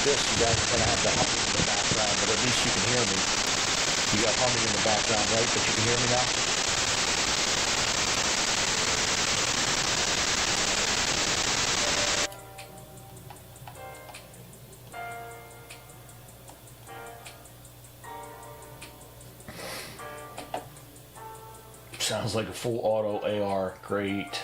this, you guys are going to have the humming in the background, but at least you can hear me. You got humming in the background, right? But you can hear me now? Sounds like a full auto AR. Great.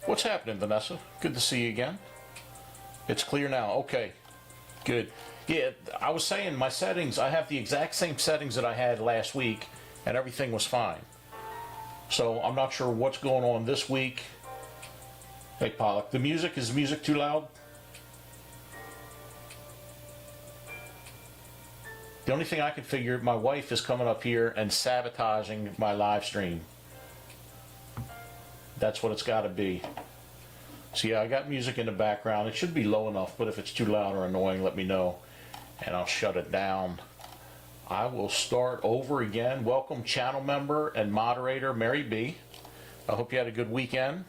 What's happening, Vanessa? Good to see you again. It's clear now. Okay. Good. Yeah, I was saying my settings, I have the exact same settings that I had last week, and everything was fine. So I'm not sure what's going on this week. Hey, Pollock, is the music too loud? The only thing I can figure, my wife is coming up here and sabotaging my live stream. That's what it's got to be. So yeah, I got music in the background. It should be low enough, but if it's too loud or annoying, let me know, and I'll shut it down. I will start over again. Welcome, channel member and moderator Mary B. I hope you had a good weekend.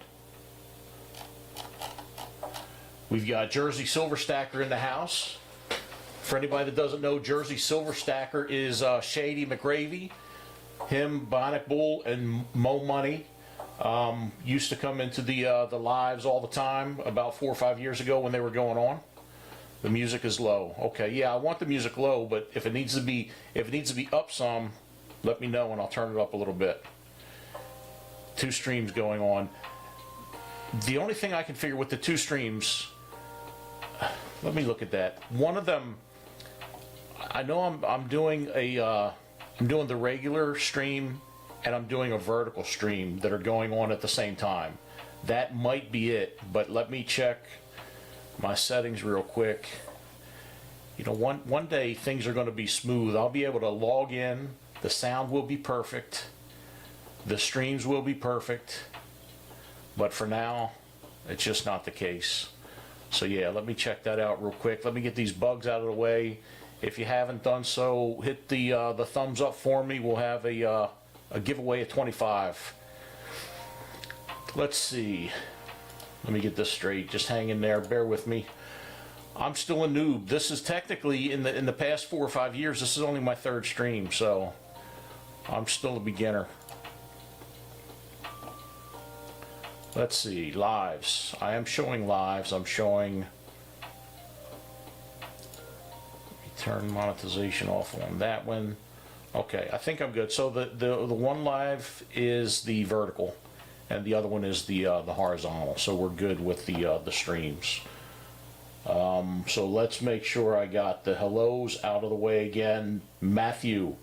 We've got Jersey Silver Stacker in the house. For anybody that doesn't know, Jersey Silver Stacker is Shady McGravy. Him, Bionic Bull, and Mo Money used to come into the lives all the time about 4 or 5 years ago when they were going on. The music is low. Okay, yeah, I want the music low, but if it needs to be up some, let me know and I'll turn it up a little bit. 2 streams going on. The only thing I can figure with the 2 streams, let me look at that. One of them, I know I'm doing the regular stream and I'm doing a vertical stream that are going on at the same time. That might be it, but let me check my settings real quick. You know, one day things are going to be smooth. I'll be able to log in, the sound will be perfect, the streams will be perfect, but for now it's just not the case. So yeah, let me check that out real quick. Let me get these bugs out of the way. If you haven't done so, hit the thumbs up for me. We'll have a giveaway of 25. Let's see. Let me get this straight. Just hang in there. Bear with me. I'm still a noob. This is technically in the past 4 or 5 years. This is only my 3rd stream, so I'm still a beginner. Let's see, lives. I am showing lives. I'm showing. Turn monetization off on that one. Okay, I think I'm good. So the one live is the vertical, and the other one is the horizontal. So we're good with the streams. So let's make sure I got the hellos out of the way again. Matthew,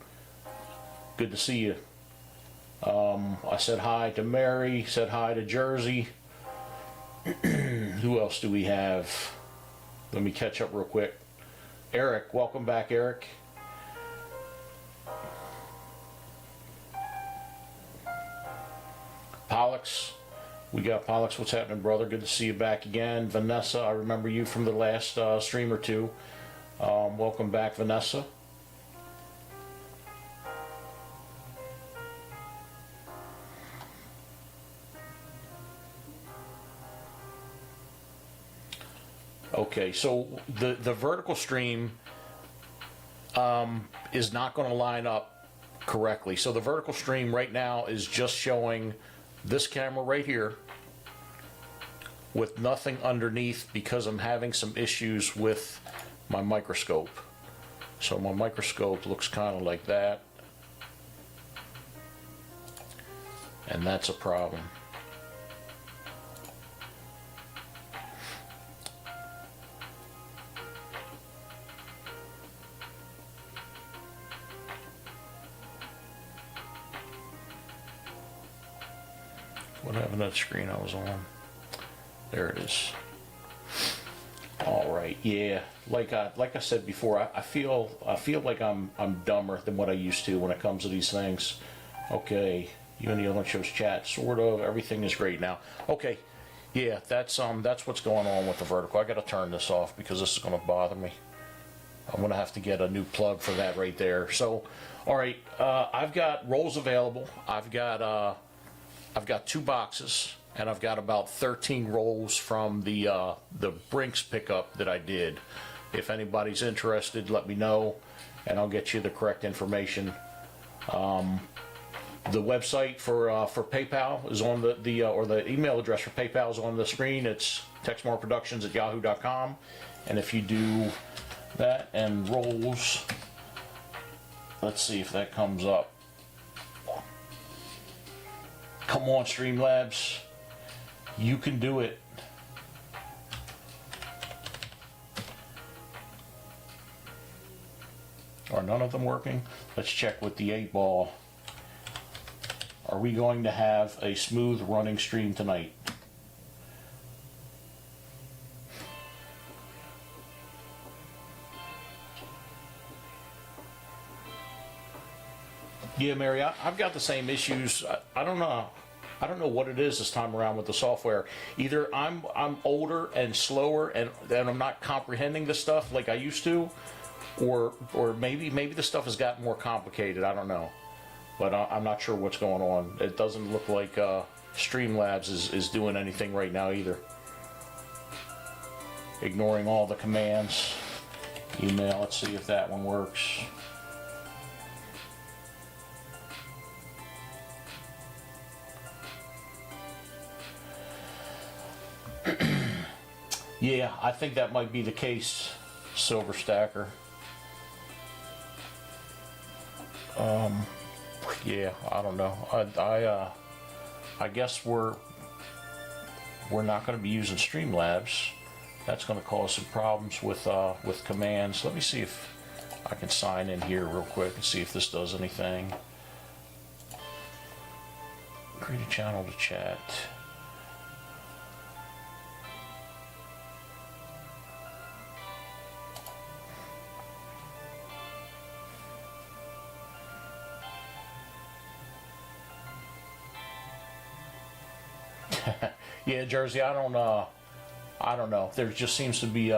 good to see you. I said hi to Mary, said hi to Jersey. Who else do we have? Let me catch up real quick. Eric, welcome back, Eric. Pollux, we got Pollux. What's happening, brother? Good to see you back again. Vanessa, I remember you from the last stream or two. Welcome back, Vanessa. Okay, so the vertical stream is not going to line up correctly. So the vertical stream right now is just showing this camera right here with nothing underneath because I'm having some issues with my microscope. So my microscope looks kind of like that, and that's a problem. What happened to that screen I was on? There it is. All right, yeah. Like I said before, I feel like I'm dumber than what I used to when it comes to these things. Okay, you and the other one shows chat. Sort of. Everything is great now. Okay, yeah. That's what's going on with the vertical. I got to turn this off because this is going to bother me. I'm gonna have to get a new plug for that right there. So, all right, I've got rolls available. I've got 2 boxes, and I've got about 13 rolls from the Brinks pickup that I did. If anybody's interested, let me know, and I'll get you the correct information. The website for PayPal is on or the email address for PayPal is on the screen. It's texmoreproductions@yahoo.com, and if you do that and rolls, let's see if that comes up. Come on, Streamlabs, you can do it. Are none of them working? Let's check with the 8-ball. Are we going to have a smooth running stream tonight? Yeah, Mary, I've got the same issues. I don't know. I don't know what it is this time around with the software. Either I'm older and slower, and I'm not comprehending the stuff like I used to, or maybe the stuff has gotten more complicated. I don't know, but I'm not sure what's going on. It doesn't look like Streamlabs is doing anything right now either. Ignoring all the commands. Email. Let's see if that one works. Yeah, I think that might be the case, Silver Stacker. Yeah, I don't know. I guess we're not going to be using Streamlabs. That's going to cause some problems with commands. Let me see if I can sign in here real quick and see if this does anything. Create a channel to chat. Yeah, Jersey, I don't know. There just seems to be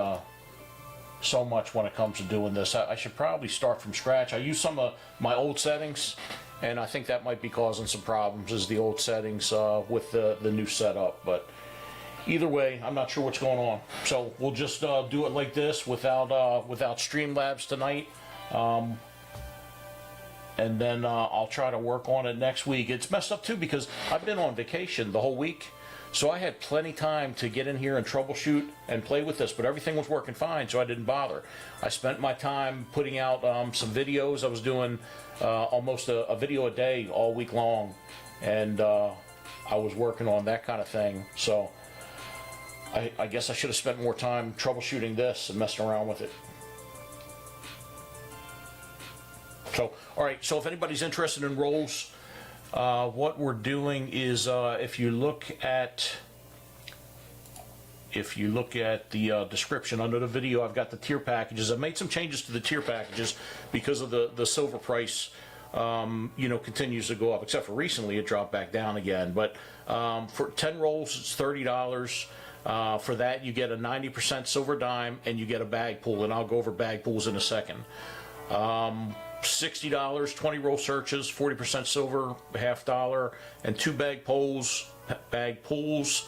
so much when it comes to doing this. I should probably start from scratch. I use some of my old settings, and I think that might be causing some problems, is the old settings with the new setup. But either way, I'm not sure what's going on. So we'll just do it like this without Streamlabs tonight. And then I'll try to work on it next week. It's messed up too because I've been on vacation the whole week. So I had plenty time to get in here and troubleshoot and play with this, but everything was working fine, so I didn't bother. I spent my time putting out some videos. I was doing almost a video a day all week long, and I was working on that kind of thing. So I guess I should have spent more time troubleshooting this and messing around with it. So, all right, so if anybody's interested in rolls, what we're doing is if you look at the description under the video, I've got the tier packages. I've made some changes to the tier packages because of the silver price continues to go up, except for recently it dropped back down again. But for 10 rolls, it's $30. For that, you get a 90% silver dime and you get a bag pull, and I'll go over bag pulls in a second. $60, 20 roll searches, 40% silver, $50, and 2 bag pulls, $90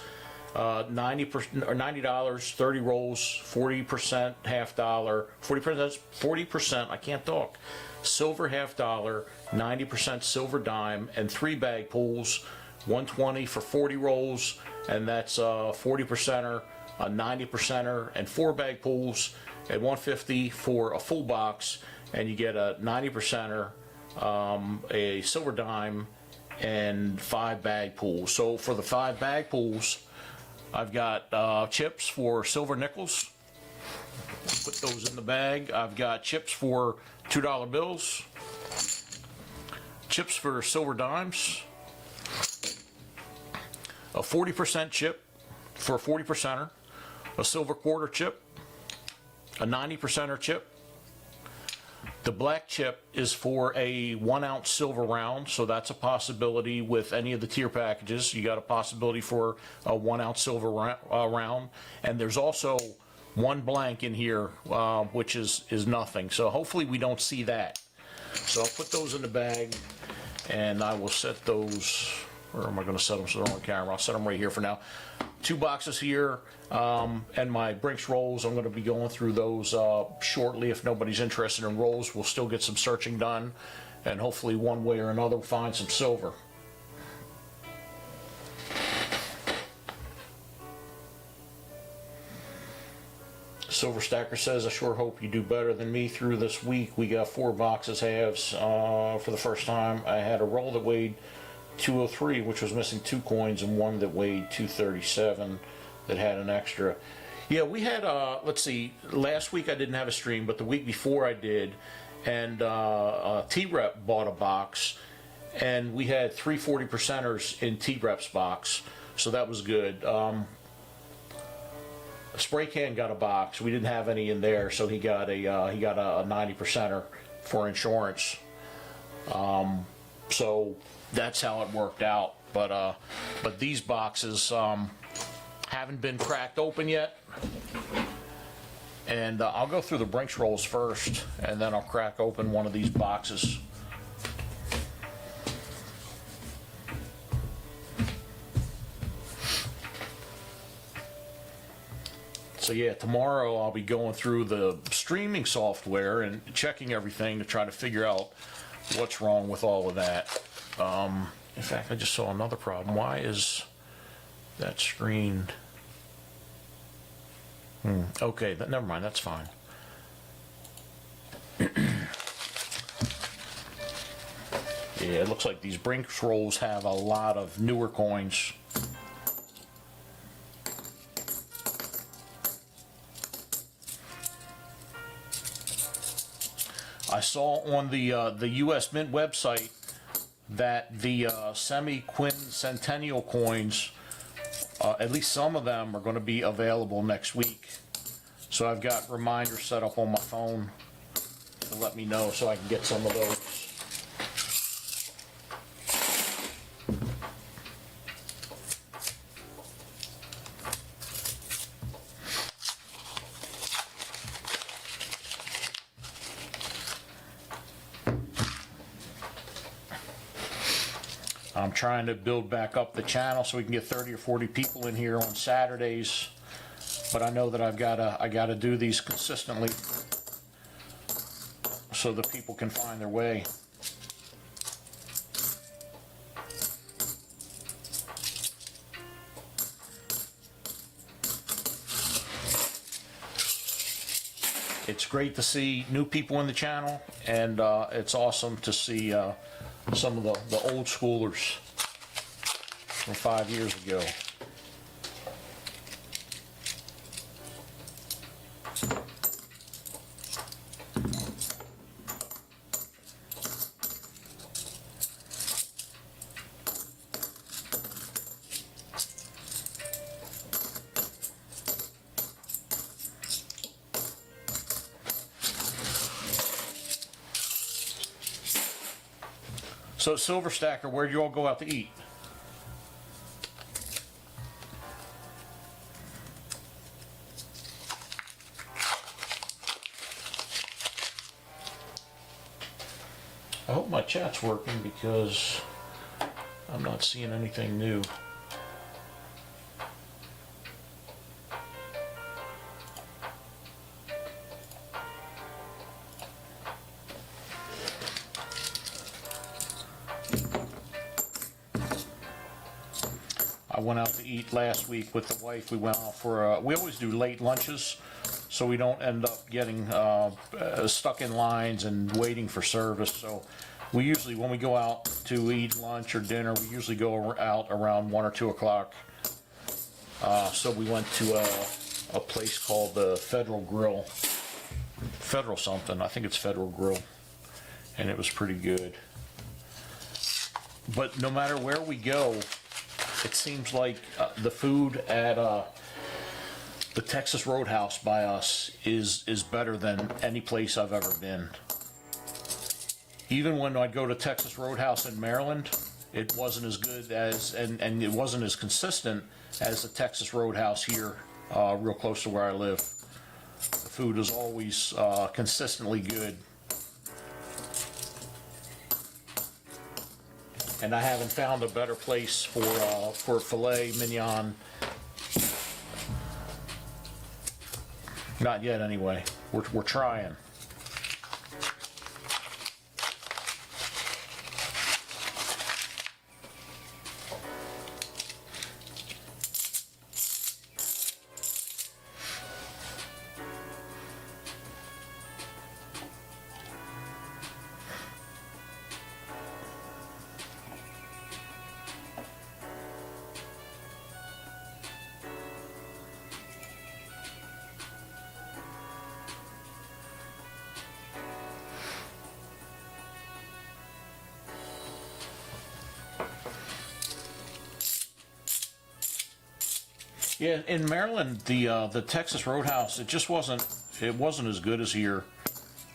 or $90, 30 rolls, 40%, $50, 40%, I can't talk, silver $50, 90% silver dime, and 3 bag pulls, $120 for 40 rolls, and that's 40%er, a 90%er, and 4 bag pulls at $150 for a full box, and you get a 90%er, a silver dime, and 5 bag pulls. So for the 5 bag pulls, I've got chips for silver nickels. Put those in the bag. I've got chips for $2 bills, chips for silver dimes, a 40% chip for a 40%er, a silver quarter chip, a 90%er chip. The black chip is for a 1 ounce silver round, so that's a possibility with any of the tier packages. You got a possibility for a 1 ounce silver round, and there's also one blank in here, which is nothing. So hopefully we don't see that. So I'll put those in the bag, and I will set those, where am I gonna set them so they're on camera? I'll set them right here for now. 2 boxes here, and my Brinks rolls, I'm gonna be going through those shortly. If nobody's interested in rolls, we'll still get some searching done, and hopefully one way or another find some silver. Silver Stacker says, I sure hope you do better than me through this week. We got 4 boxes halves for the first time. I had a roll that weighed 203, which was missing 2 coins, and one that weighed 237 that had an extra. Yeah, we had, let's see, last week I didn't have a stream, but the week before I did, and T-Rep bought a box, and we had 3 40%ers in T-Rep's box, so that was good. Spray Can got a box. We didn't have any in there, so he got a 90%er for insurance. So that's how it worked out. But these boxes haven't been cracked open yet. And I'll go through the Brinks rolls first, and then I'll crack open one of these boxes. So yeah, tomorrow I'll be going through the streaming software and checking everything to try to figure out what's wrong with all of that. In fact, I just saw another problem. Why is that screen? Okay, never mind, that's fine. Yeah, it looks like these Brinks rolls have a lot of newer coins. I saw on the U.S. Mint website that the semi-quincentennial coins, at least some of them, are going to be available next week. So I've got reminders set up on my phone to let me know so I can get some of those. I'm trying to build back up the channel so we can get 30 or 40 people in here on Saturdays, but I know that I gotta do these consistently so that people can find their way. It's great to see new people in the channel, and it's awesome to see some of the old schoolers from 5 years ago. So Silver Stacker, where'd you all go out to eat? I hope my chat's working because I'm not seeing anything new. I went out to eat last week with the wife. We went out for, we always do late lunches so we don't end up getting stuck in lines and waiting for service. So we usually, when we go out to eat lunch or dinner, we usually go out around 1 or 2 o'clock. So we went to a place called the Federal Grill. Federal something, I think it's Federal Grill. And it was pretty good. But no matter where we go, it seems like the food at the Texas Roadhouse by us is better than any place I've ever been. Even when I'd go to Texas Roadhouse in Maryland, it wasn't as good as, and it wasn't as consistent as the Texas Roadhouse here, real close to where I live. food is always consistently good. And I haven't found a better place for filet mignon. Not yet, anyway. We're trying. Yeah, in Maryland, the Texas Roadhouse, it wasn't as good as here.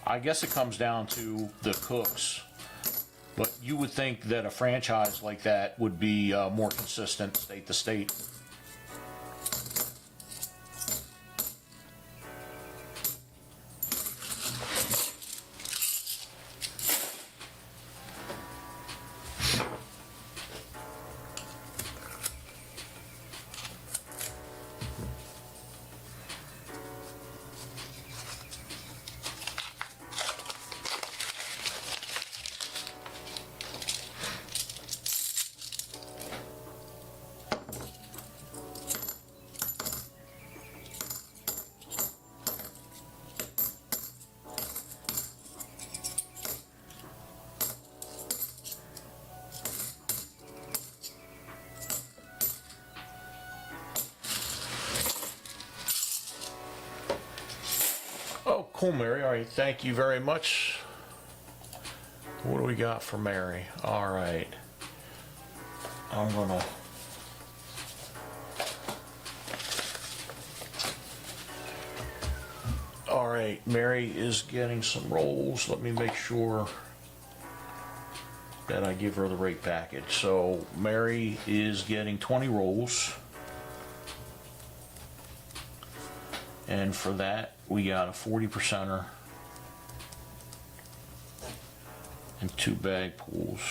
I guess it comes down to the cooks. But you would think that a franchise like that would be more consistent state to state. Oh, cool, Mary. All right, thank you very much. What do we got for Mary? All right. I'm gonna... All right, Mary is getting some rolls. Let me make sure that I give her the right package. So Mary is getting 20 rolls. And for that, we got a 40%er and 2 bag pulls.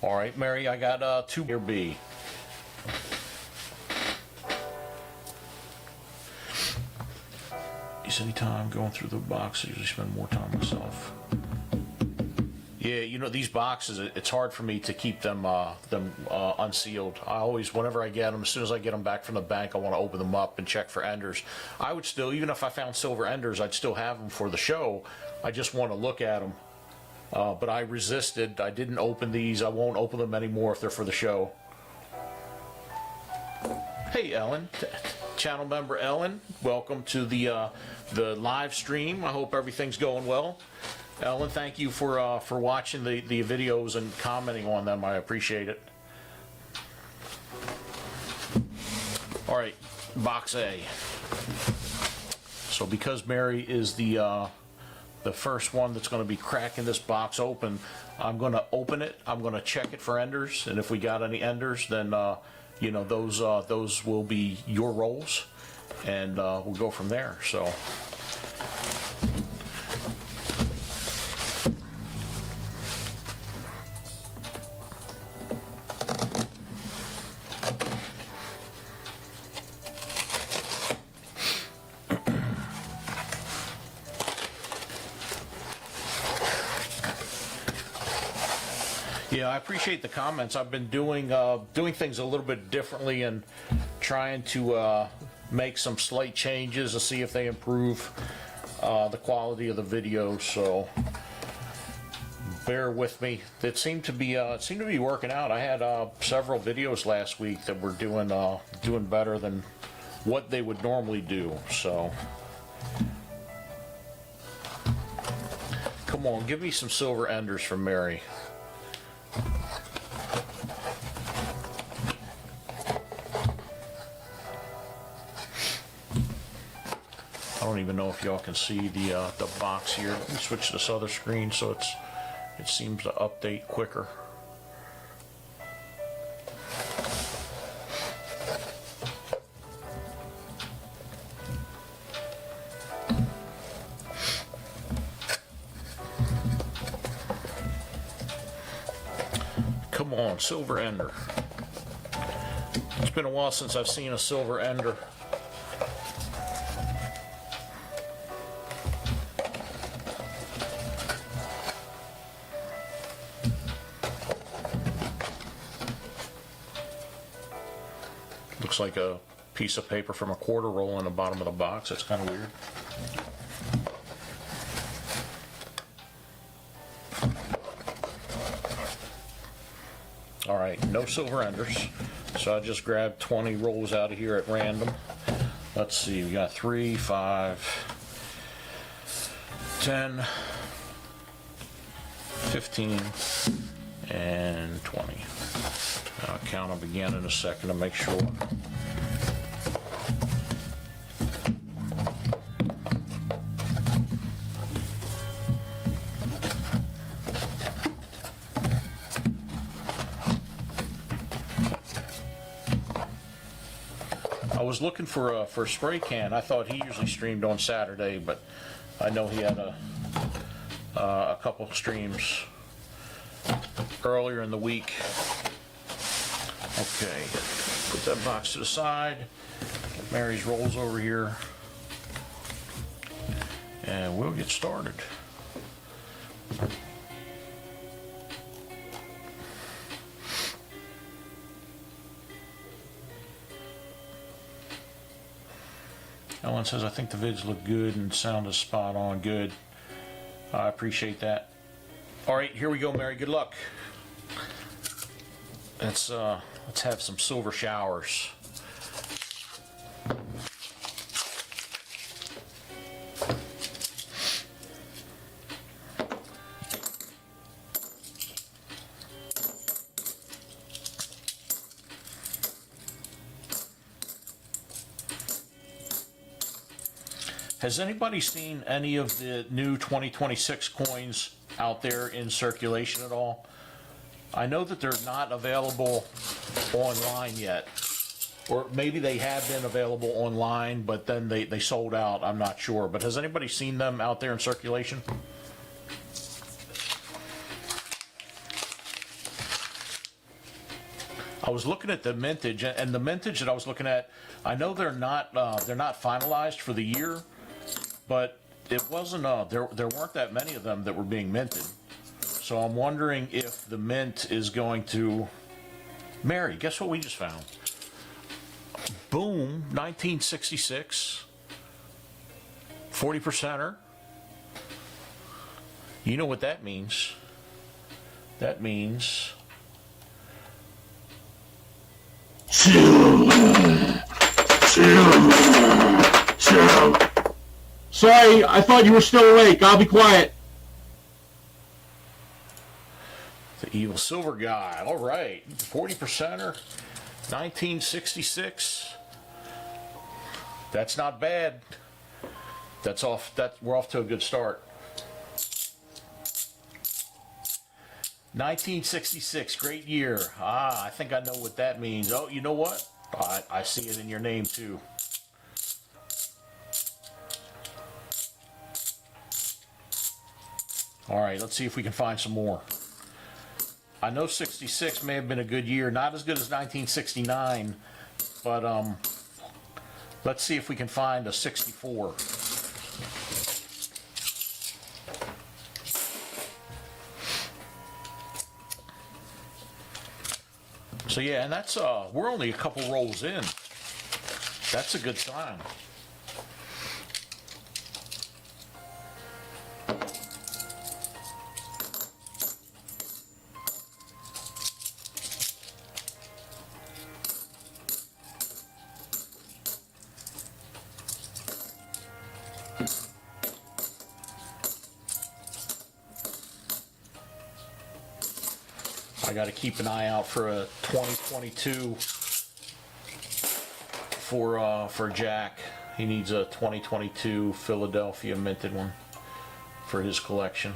All right, Mary, I got 2 here B. Anytime going through the box, I usually spend more time myself. Yeah, you know, these boxes, it's hard for me to keep them unsealed. I always, whenever I get them, as soon as I get them back from the bank, I want to open them up and check for enders. I would still, even if I found silver enders, I'd still have them for the show. I just want to look at them. But I resisted. I didn't open these. I won't open them anymore if they're for the show. Hey, Ellen. Channel member Ellen, welcome to the live stream. I hope everything's going well. Ellen, thank you for watching the videos and commenting on them. I appreciate it. All right, box A. So because Mary is the first one that's going to be cracking this box open, I'm going to open it. I'm going to check it for enders, and if we got any enders, then you know, those will be your rolls, and we'll go from there. So. Yeah, I appreciate the comments. I've been doing things a little bit differently and trying to make some slight changes to see if they improve the quality of the video. So bear with me. It seemed to be working out. I had several videos last week that were doing better than what they would normally do. So come on, give me some silver enders from Mary. I don't even know if y'all can see the box here. Let me switch to this other screen so it seems to update quicker. on, silver ender. It's been a while since I've seen a silver ender. Looks like a piece of paper from a quarter roll in the bottom of the box. That's kind of weird. All right, no silver enders. So I just grabbed 20 rolls out of here at random. Let's see, we got 3, 5, 10, 15, and 20. I'll count them again in a second to make sure. I was looking for a spray can. I thought he usually streamed on Saturday, but I know he had a couple streams earlier in the week. Okay, put that box to the side. Get Mary's rolls over here, and we'll get started. Ellen says, I think the vids look good and sound is spot on. Good. I appreciate that. All right, here we go, Mary. Good luck. Let's have some silver showers. Has anybody seen any of the new 2026 coins out there in circulation at all? I know that they're not available online yet, or maybe they have been available online, but then they sold out. I'm not sure. But has anybody seen them out there in circulation? I was looking at the mintage, and the mintage that I was looking at, I know they're not finalized for the year. But it wasn't, there weren't that many of them that were being minted. So I'm wondering if the mint is going to... Mary, guess what we just found? Boom, 1966. 40%er. You know what that means. That means... Silver. Sorry, I thought you were still awake. I'll be quiet. The evil silver guy. All right. 40%er. 1966. That's not bad. We're off to a good start. 1966, great year. I think I know what that means. Oh, you know what? I see it in your name too. All right, let's see if we can find some more. I know 66 may have been a good year, not as good as 1969, but let's see if we can find a 64. So yeah, and that's we're only a couple rolls in. That's a good sign. I got to keep an eye out for a 2022 for Jack. He needs a 2022 Philadelphia minted one for his collection.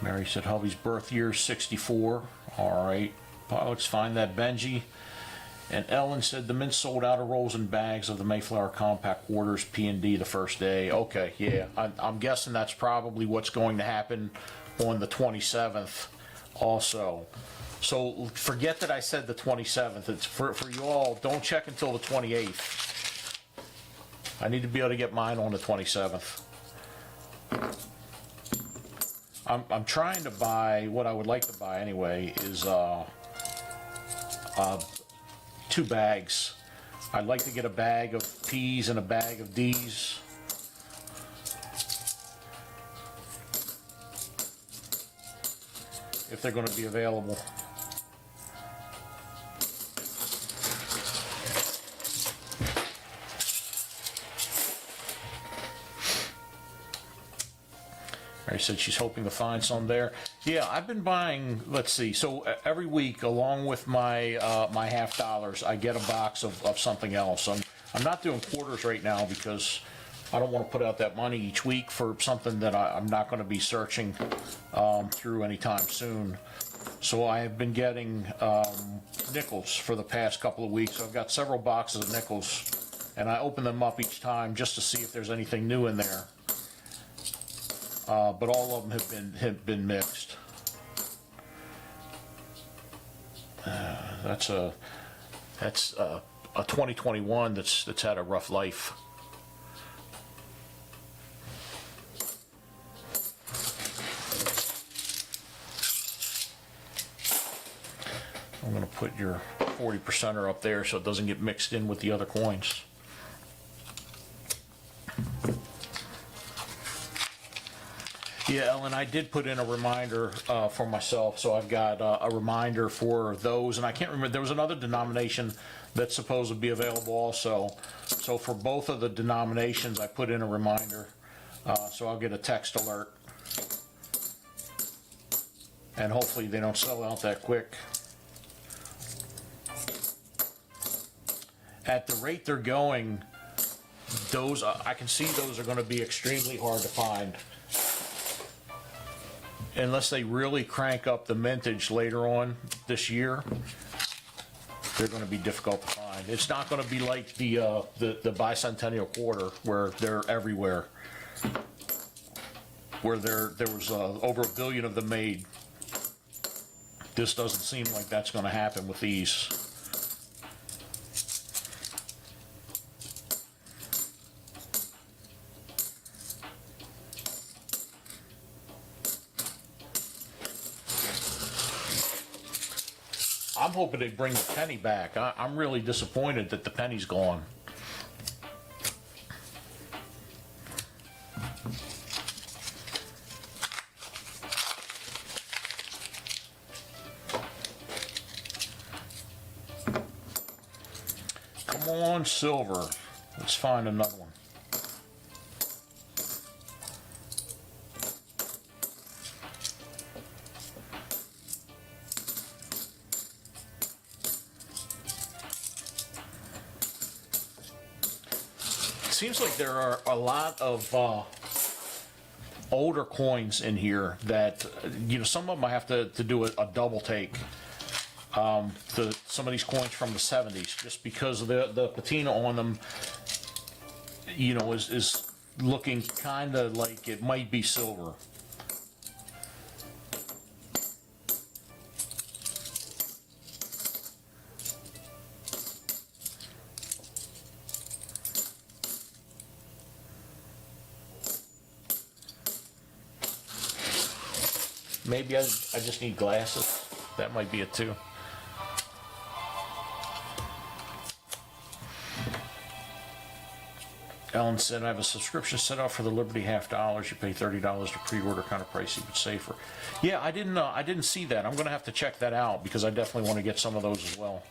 Mary said hubby's birth year 64. All right, let's find that Benji. And Ellen said the mint sold out of rolls and bags of the Mayflower Compact Quarters P&D the first day. Okay, yeah, I'm guessing that's probably what's going to happen on the 27th also. So forget that I said the 27th. It's for you all, don't check until the 28th. I need to be able to get mine on the 27th. I'm trying to buy, what I would like to buy anyway is 2 bags. I'd like to get a bag of P's and a bag of D's. If they're going to be available. Mary said she's hoping to find some there. Yeah, I've been buying, let's see, so every week, along with my my $50, I get a box of something else. I'm not doing quarters right now because I don't want to put out that money each week for something that I'm not going to be searching through anytime soon. So I have been getting nickels for the past couple of weeks. I've got several boxes of nickels, and I open them up each time just to see if there's anything new in there. But all of them have been mixed. That's a 2021 that's had a rough life. I'm going to put your 40%er up there so it doesn't get mixed in with the other coins. Yeah, Ellen, I did put in a reminder for myself, so I've got a reminder for those, and I can't remember, there was another denomination that's supposed to be available also. So for both of the denominations, I put in a reminder, so I'll get a text alert. And hopefully they don't sell out that quick. At the rate they're going, those, I can see those are going to be extremely hard to find. Unless they really crank up the mintage later on this year, they're going to be difficult to find. It's not going to be like the bicentennial quarter where they're everywhere, where there was over 1 billion of them made. This doesn't seem like that's going to happen with these. I'm hoping they bring the penny back. I'm really disappointed that the penny's gone. Come on, silver. Let's find another one. Seems like there are a lot of older coins in here that, you know, some of them I have to do a double take. Some of these coins from the 70s, just because of the patina on them, you know, is looking kind of like it might be silver. Maybe I just need glasses. That might be it too. Ellen said, I have a subscription set up for the Liberty $50. You pay $30 to pre-order, kind of pricey but safer. Yeah, I didn't see that. I'm gonna have to check that out because I definitely want to get some of those as well.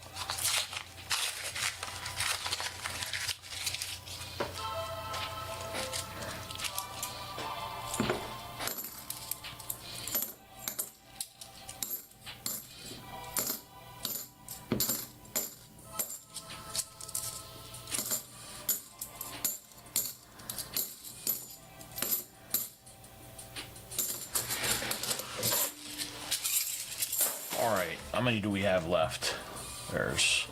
All right, how many do we have left? There's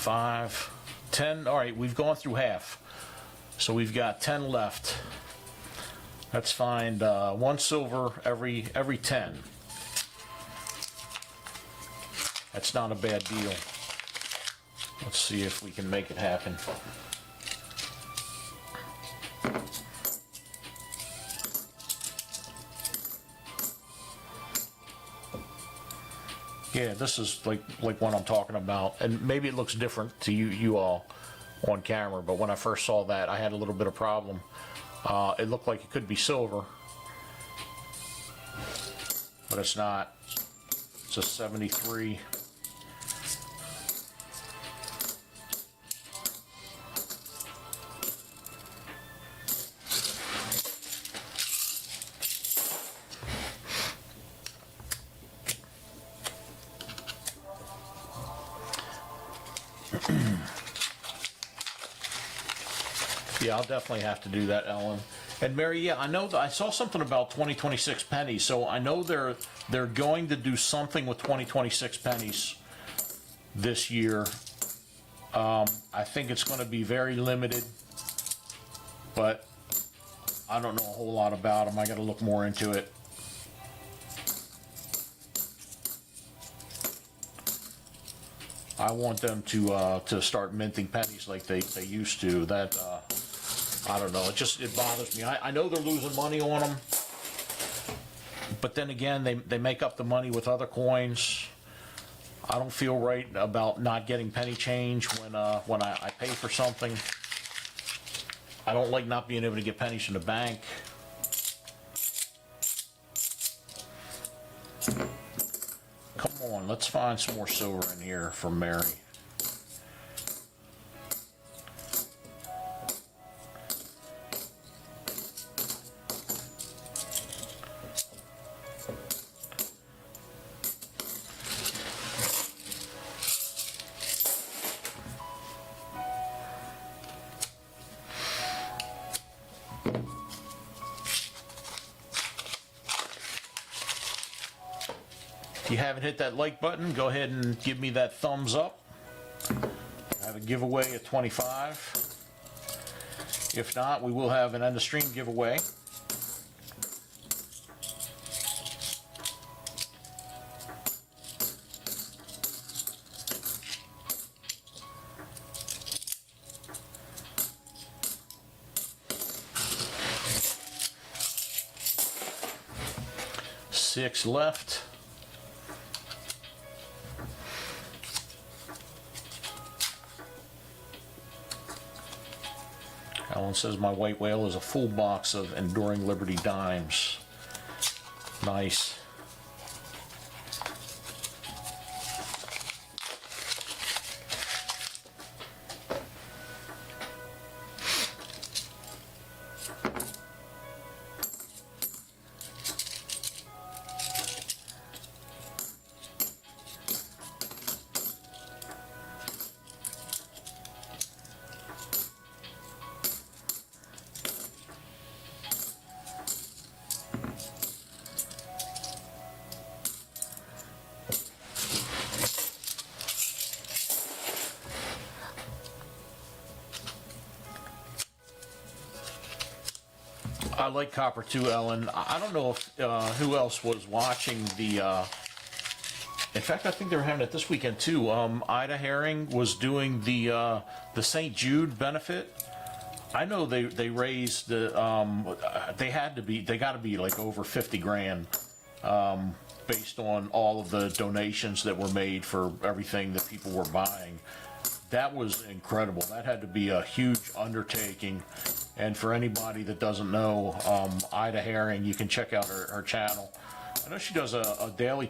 5, 10. All right, we've gone through half. So we've got 10 left. Let's find 1 silver every 10. That's not a bad deal. Let's see if we can make it happen. Yeah, this is like what I'm talking about, and maybe it looks different to you all on camera, but when I first saw that, I had a little bit of problem. It looked like it could be silver, but it's not. It's a 73. Yeah, I'll definitely have to do that, Ellen. And Mary, yeah, I know that I saw something about 2026 pennies, so I know they're going to do something with 2026 pennies this year. I think it's going to be very limited, but I don't know a whole lot about them. I got to look more into it. I want them to start minting pennies like they used to. That I don't know. It bothers me. I know they're losing money on them, but then again, they make up the money with other coins. I don't feel right about not getting penny change when I pay for something. I don't like not being able to get pennies from the bank. Come on, let's find some more silver in here for Mary. If you haven't hit that like button, go ahead and give me that thumbs up. I have a giveaway at 25. If not, we will have an end of stream giveaway. Six left. Alan says my white whale is a full box of Enduring Liberty dimes. Nice. I like copper too, Ellen. I don't know if who else was watching the. In fact, I think they were having it this weekend too. Ida Herring was doing the St. Jude benefit. I know they raised the. They got to be like over 50 grand, based on all of the donations that were made for everything that people were buying. That was incredible. That had to be a huge undertaking. And for anybody that doesn't know, Ida Herring, you can check out her channel. I know she does a daily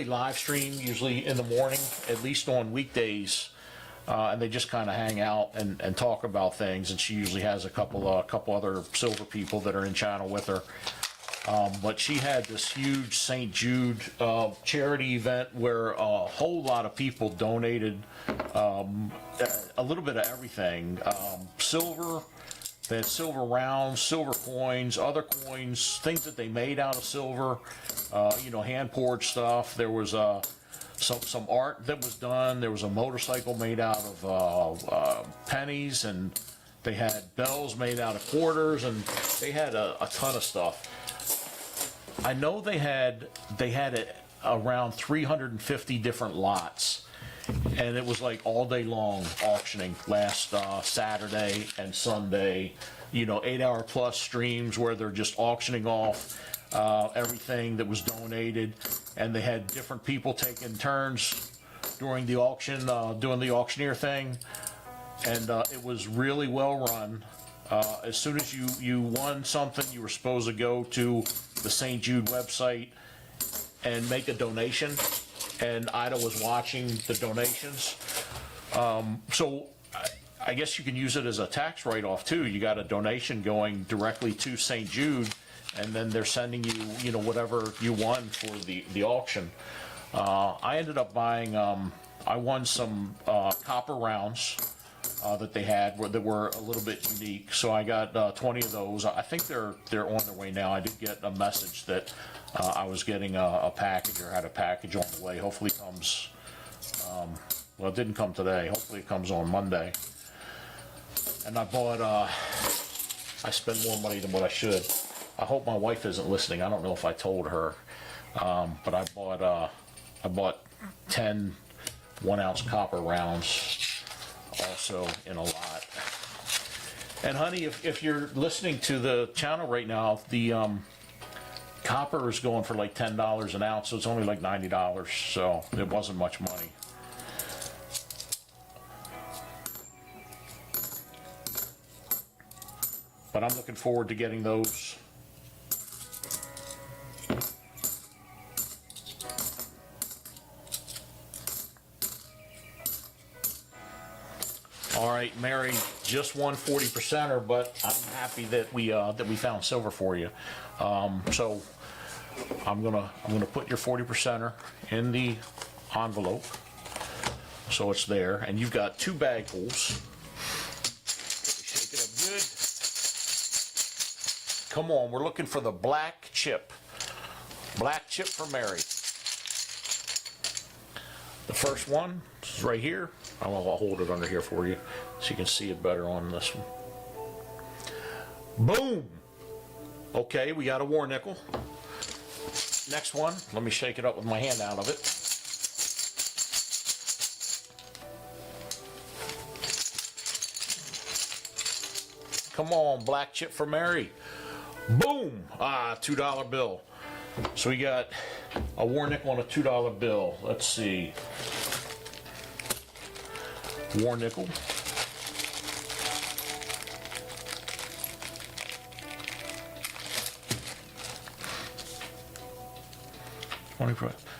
live stream, usually in the morning, at least on weekdays, and they just kind of hang out and talk about things. And she usually has a couple other silver people that are in channel with her. But she had this huge St. Jude charity event where a whole lot of people donated a little bit of everything. Silver, they had silver rounds, silver coins, other coins, things that they made out of silver, hand poured stuff. There was some art that was done. There was a motorcycle made out of pennies, and they had bells made out of quarters, and they had a ton of stuff. I know they had around 350 different lots, and it was like all day long auctioning last Saturday and Sunday. 8-hour plus streams where they're just auctioning off everything that was donated, and they had different people taking turns during the auction, doing the auctioneer thing, and it was really well run. As soon as you won something, you were supposed to go to the St. Jude website and make a donation, and Ida was watching the donations. So I guess you can use it as a tax write-off too. You got a donation going directly to St. Jude, and then they're sending you, whatever you won for the auction. I ended up buying, I won some copper rounds that they had that were a little bit unique. So I got 20 of those. I think they're on their way now. I did get a message that I was getting a package, or had a package on the way. Hopefully it comes, well, it didn't come today. Hopefully it comes on Monday. And I bought, I spent more money than what I should. I hope my wife isn't listening. I don't know if I told her, but I bought 10 1-ounce copper rounds, also in a lot. And honey, if you're listening to the channel right now, the copper is going for like $10 an ounce, so it's only like $90. So it wasn't much money. But I'm looking forward to getting those. All right, Mary just won 40%er, but I'm happy that we found silver for you. So I'm gonna put your 40%er in the envelope, so it's there, and you've got 2 bag pulls. Shake it up good. Come on, we're looking for the black chip. Black chip for Mary. The first one is right here. I'll hold it under here for you so you can see it better on this one. Boom! Okay, we got a war nickel. Next one, let me shake it up with my hand out of it. Come on, black chip for Mary. Boom! $2 bill. So we got a war nickel and a $2 bill. Let's see. War nickel.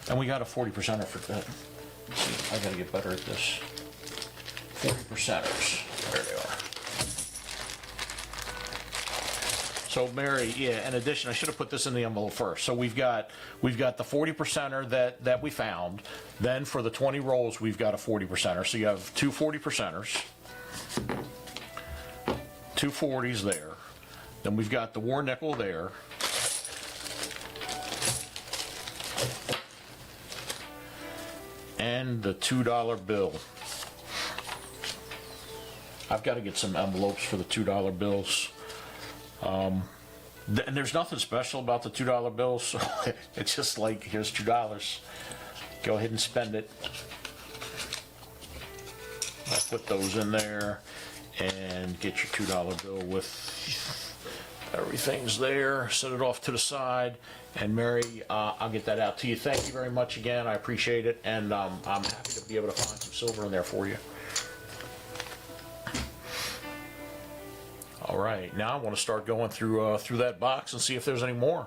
And we got a 40%er for that. I gotta get better at this. 40%ers. There they are. So Mary, yeah, in addition, I should have put this in the envelope first. So we've got the 40%er that we found. Then for the 20 rolls, we've got a 40%er. So you have 2 40%ers, 2 40s there. Then we've got the war nickel there. And the $2 bill. I've got to get some envelopes for the $2 bills. And there's nothing special about the $2 bills, so it's just like, here's $2. Go ahead and spend it. I'll put those in there and get your $2 bill with everything's there. Set it off to the side. And Mary, I'll get that out to you. Thank you very much again. I appreciate it. And I'm happy to be able to find some silver in there for you. All right, now I want to start going through that box and see if there's any more.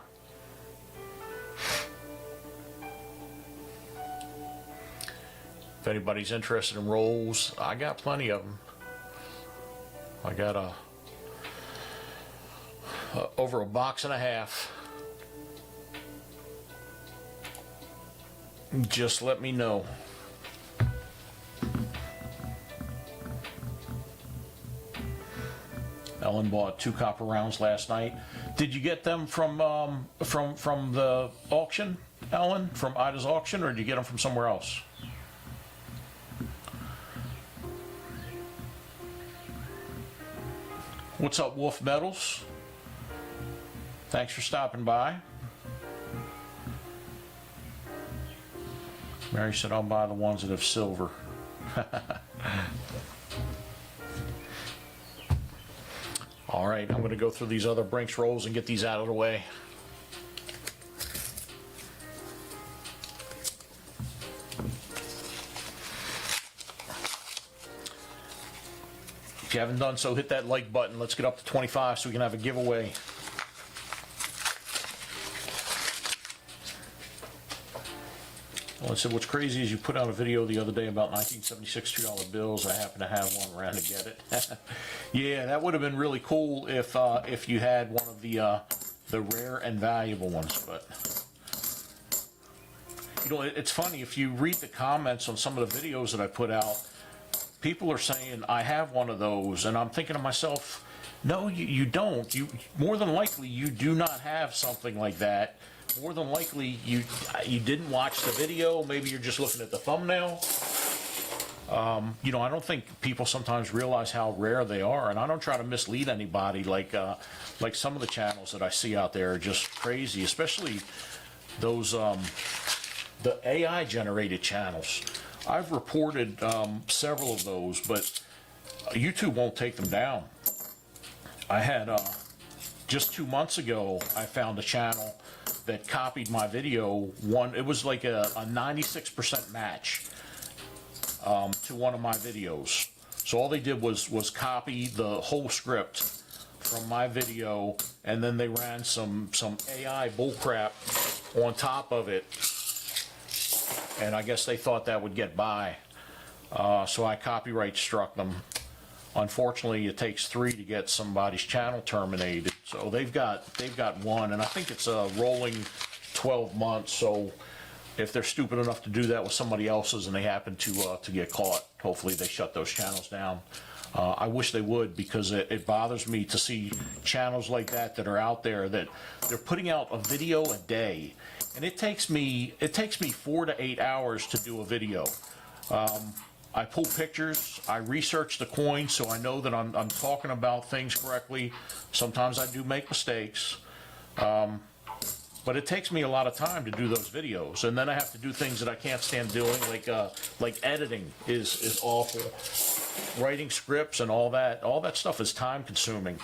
If anybody's interested in rolls, I got plenty of them. I got over a box and a half. Just let me know. Ellen bought 2 copper rounds last night. Did you get them from the auction, Ellen? From Ida's auction, or did you get them from somewhere else? What's up, Wolf Metals? Thanks for stopping by. Mary said, I'll buy the ones that have silver. All right, I'm going to go through these other Brinks rolls and get these out of the way. If you haven't done so, hit that like button. Let's get up to 25 so we can have a giveaway. Well, I said, what's crazy is you put out a video the other day about 1976 $2 bills. I happen to have one, ran to get it. Yeah, that would have been really cool if you had one of the rare and valuable ones. But you know, it's funny, if you read the comments on some of the videos that I put out, people are saying I have one of those, and I'm thinking to myself, no, you don't. You more than likely you do not have something like that. More than likely, you didn't watch the video. Maybe you're just looking at the thumbnail. You know, I don't think people sometimes realize how rare they are, and I don't try to mislead anybody. Like some of the channels that I see out there are just crazy, especially those the AI generated channels. I've reported several of those, but YouTube won't take them down. I had just 2 months ago, I found a channel that copied my video. It was like a 96% match to one of my videos. So all they did was copy the whole script from my video, and then they ran some AI bullcrap on top of it, and I guess they thought that would get by. So I copyright struck them. Unfortunately, it takes 3 to get somebody's channel terminated. So they've got one, and I think it's a rolling 12 months. So if they're stupid enough to do that with somebody else's and they happen to get caught, hopefully they shut those channels down. I wish they would, because it bothers me to see channels like that are out there that they're putting out a video a day, and it takes me 4 to 8 hours to do a video. I pull pictures, I research the coin so I know that I'm talking about things correctly. Sometimes I do make mistakes, but it takes me a lot of time to do those videos, and then I have to do things that I can't stand doing, like editing is awful. Writing scripts and all that stuff is time consuming,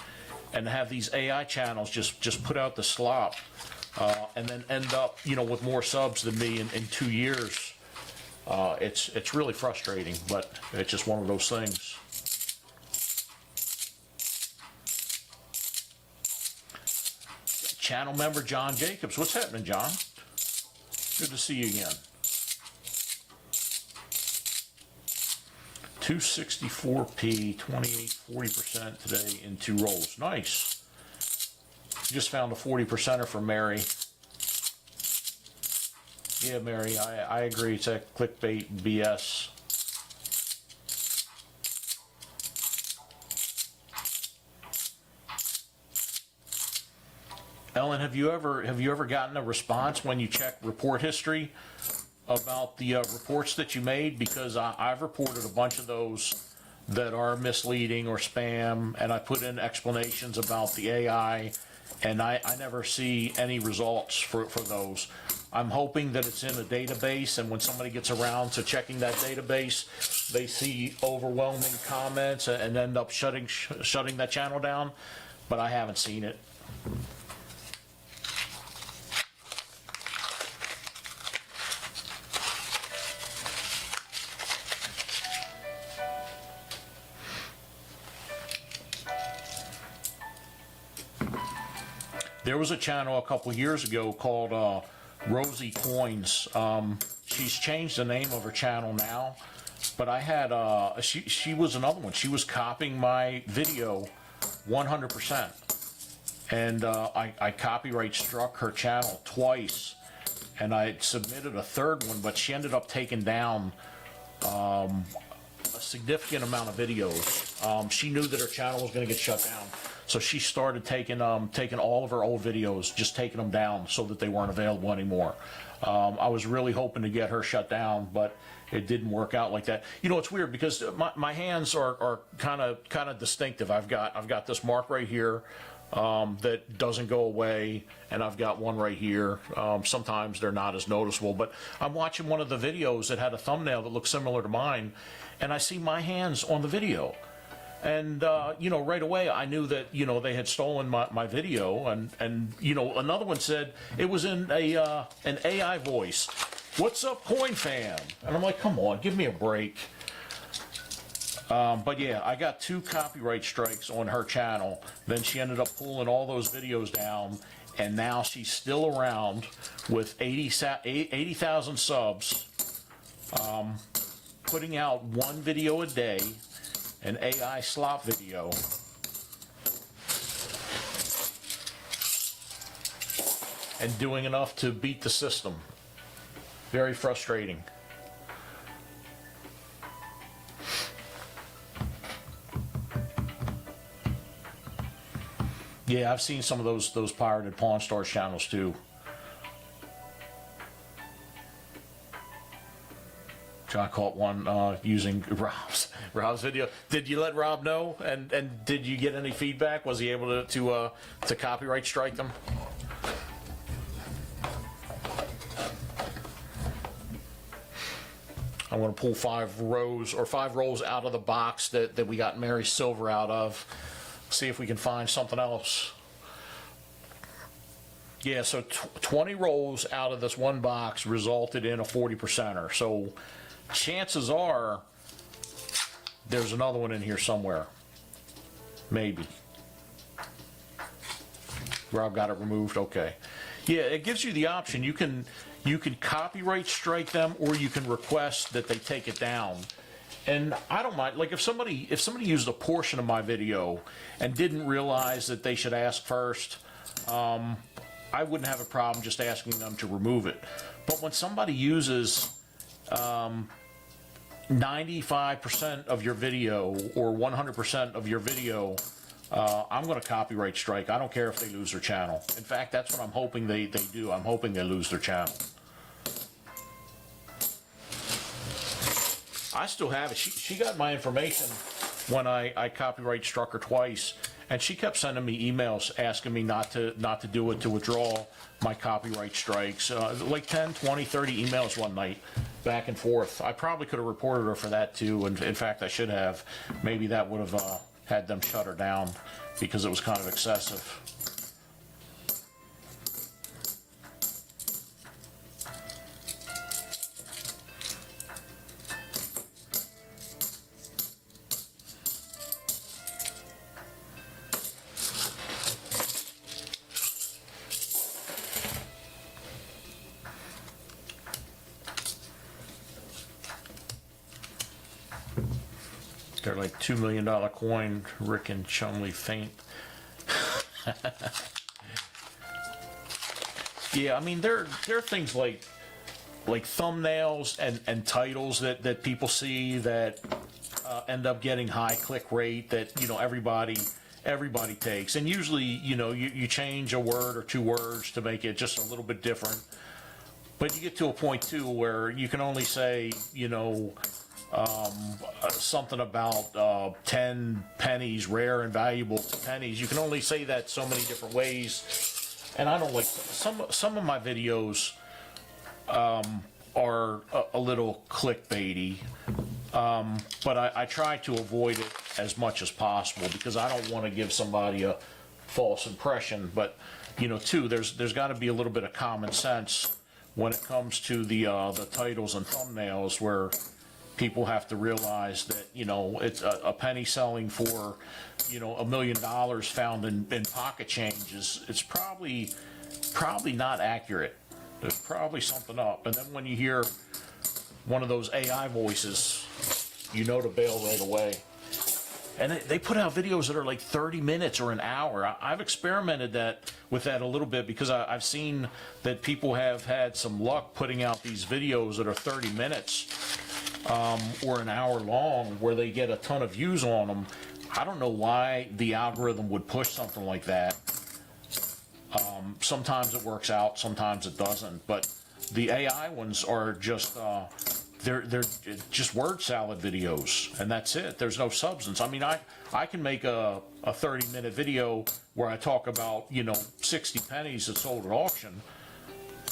and to have these AI channels just put out the slop, and then end up, you know, with more subs than me in 2 years. It's really frustrating, but it's just one of those things. Channel member John Jacobs, what's happening, John? Good to see you again. 264p, 40% today in 2 rolls. Nice. Just found a 40%er for Mary. Yeah, Mary, I agree. It's a clickbait BS. Ellen, have you ever gotten a response when you check report history about the reports that you made? Because I've reported a bunch of those that are misleading or spam, and I put in explanations about the AI, and I never see any results for those. I'm hoping that it's in a database, and when somebody gets around to checking that database, they see overwhelming comments and end up shutting that channel down, but I haven't seen it. There was a channel a couple years ago called Rosie Coins. She's changed the name of her channel now, but I had she was another one. She was copying my video 100%, and I copyright struck her channel twice, and I submitted a third one, but she ended up taking down a significant amount of videos. She knew that her channel was going to get shut down, so she started taking all of her old videos, just taking them down so that they weren't available anymore. I was really hoping to get her shut down, but it didn't work out like that. You know, it's weird because my hands are kind of distinctive. I've got this mark right here that doesn't go away, and I've got one right here. Sometimes they're not as noticeable, but I'm watching one of the videos that had a thumbnail that looked similar to mine, and I see my hands on the video. And, you know, right away I knew that, you know, they had stolen my video, and, you know, another one said it was in an AI voice. What's up, Coin Fam? And I'm like, come on, give me a break. But yeah, I got 2 copyright strikes on her channel. Then she ended up pulling all those videos down, and now she's still around with 80,000 subs, putting out 1 video a day, an AI slop video. And doing enough to beat the system. Very frustrating. Yeah, I've seen some of those pirated Pawn Stars channels too. I caught one using Rob's video. Did you let Rob know? And did you get any feedback? Was he able to copyright strike them? I'm going to pull 5 rolls out of the box that we got Mary Silver out of. See if we can find something else. Yeah, so 20 rolls out of this one box resulted in a 40%er. So chances are there's another one in here somewhere. Maybe. Rob got it removed. Okay. Yeah, it gives you the option. You can copyright strike them, or you can request that they take it down. And I don't mind, like if somebody used a portion of my video and didn't realize that they should ask first, I wouldn't have a problem just asking them to remove it. But when somebody uses 95% of your video or 100% of your video, I'm going to copyright strike. I don't care if they lose their channel. In fact, that's what I'm hoping they do. I'm hoping they lose their channel. I still have it. She got my information when I copyright struck her twice, and she kept sending me emails asking me not to do it, to withdraw my copyright strikes. Like 10, 20, 30 emails one night, back and forth. I probably could have reported her for that too, and in fact I should have. Maybe that would have had them shut her down because it was kind of excessive. They're like $2 million coin, Rick and Chumley faint. Yeah, I mean, there are things like thumbnails and titles that people see that end up getting high click rate that, you know, everybody takes. And usually, you know, you change a word or 2 words to make it just a little bit different. But you get to a point too where you can only say, you know, something about 10 pennies, rare and valuable to pennies. You can only say that so many different ways, and I don't like some of my videos are a little clickbaity, but I try to avoid it as much as possible because I don't want to give somebody a false impression. But you know, too, there's got to be a little bit of common sense when it comes to the titles and thumbnails, where people have to realize that, you know, it's a penny selling for, you know, $1 million found in pocket change it's probably not accurate. There's probably something up. And then when you hear one of those AI voices, you know to bail right away. And they put out videos that are like 30 minutes or an hour. I've experimented with that a little bit because I've seen that people have had some luck putting out these videos that are 30 minutes or an hour long, where they get a ton of views on them. I don't know why the algorithm would push something like that. Sometimes it works out, sometimes it doesn't. But the AI ones are just they're just word salad videos, and that's it. There's no substance. I mean, I can make a 30-minute video where I talk about, 60 pennies that sold at auction,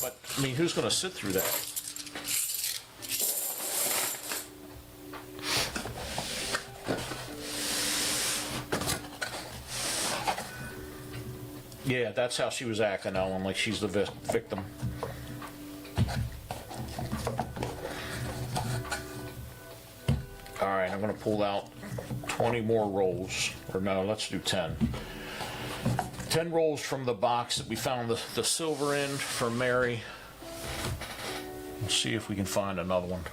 but I mean, who's going to sit through that? Yeah, that's how she was acting, Ellen, like she's the victim. All right, I'm gonna pull out 20 more rolls, or no, let's do 10. 10 rolls from the box that we found the silver in for Mary. Let's see if we can find another one.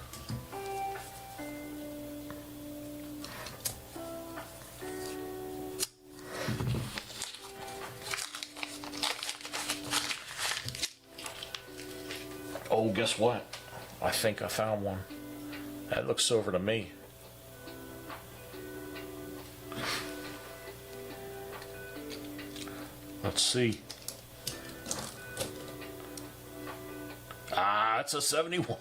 Oh, guess what? I think I found one. That looks silver to me. Let's see. Ah, it's a 71.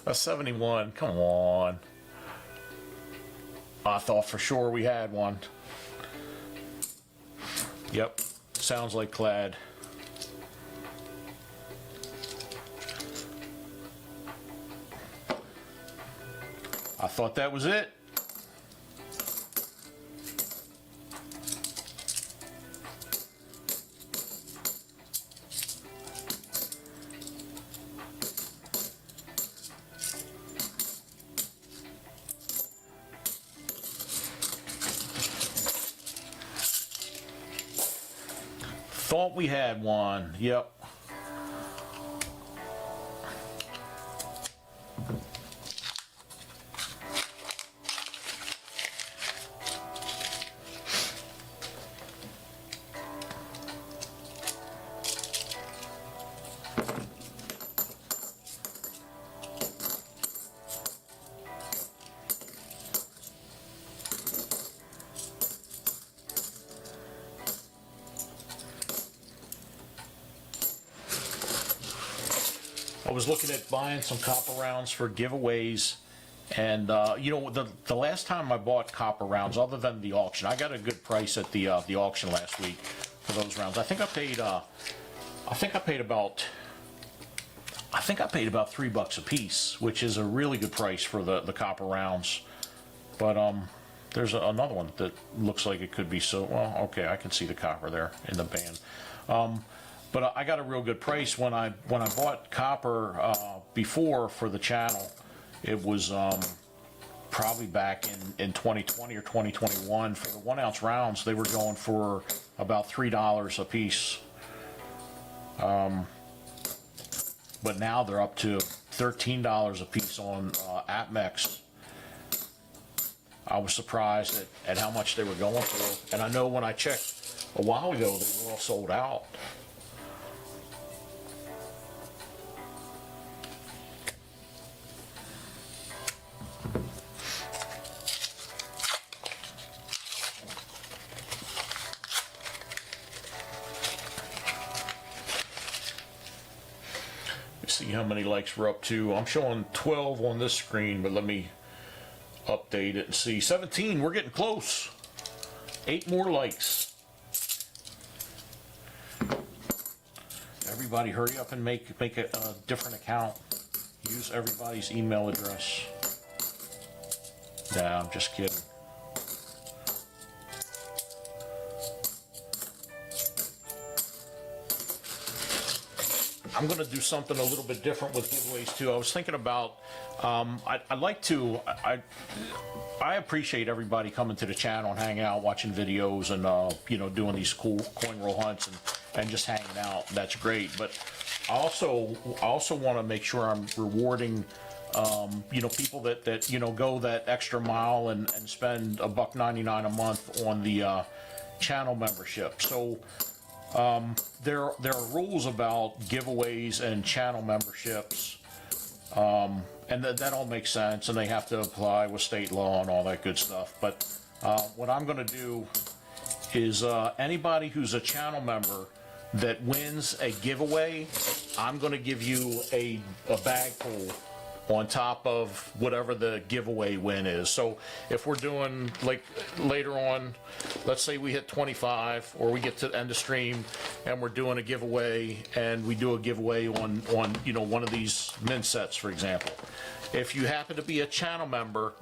A 71. Come on. I thought for sure we had one. Yep. Sounds like clad. I thought that was it. Thought we had one. Yep. I was looking at buying some copper rounds for giveaways, and the last time I bought copper rounds, other than the auction, I got a good price at the auction last week for those rounds. I think I paid about $3 a piece, which is a really good price for the copper rounds. But there's another one that looks like it could be well. Okay, I can see the copper there in the band. But I got a real good price when I bought copper before for the channel. It was probably back in 2020 or 2021 for the 1 ounce rounds. They were going for about $3 a piece. But now they're up to $13 a piece on APMEX. I was surprised at how much they were going for, and I know when I checked a while ago they were all sold out. See how many likes we're up to. I'm showing 12 on this screen, but let me update it and see. 17, we're getting close. 8 more likes. Everybody hurry up and make a different account. Use everybody's email address. Nah, I'm just kidding. I'm going to do something a little bit different with giveaways too. I was thinking about, I'd like to, I appreciate everybody coming to the channel and hanging out, watching videos and, doing these cool coin roll hunts and just hanging out. That's great. But I also want to make sure I'm rewarding, people that go that extra mile and spend $1.99 a month on the channel membership. So, there are rules about giveaways and channel memberships, and that all makes sense, and they have to apply with state law and all that good stuff. But what I'm going to do is anybody who's a channel member that wins a giveaway, I'm going to give you a bag full on top of whatever the giveaway win is. So if we're doing, like, later on, let's say we hit 25, or we get to the end of stream, and we're doing a giveaway, and we do a giveaway on, you know, one of these min sets, for example. If you happen to be a channel member,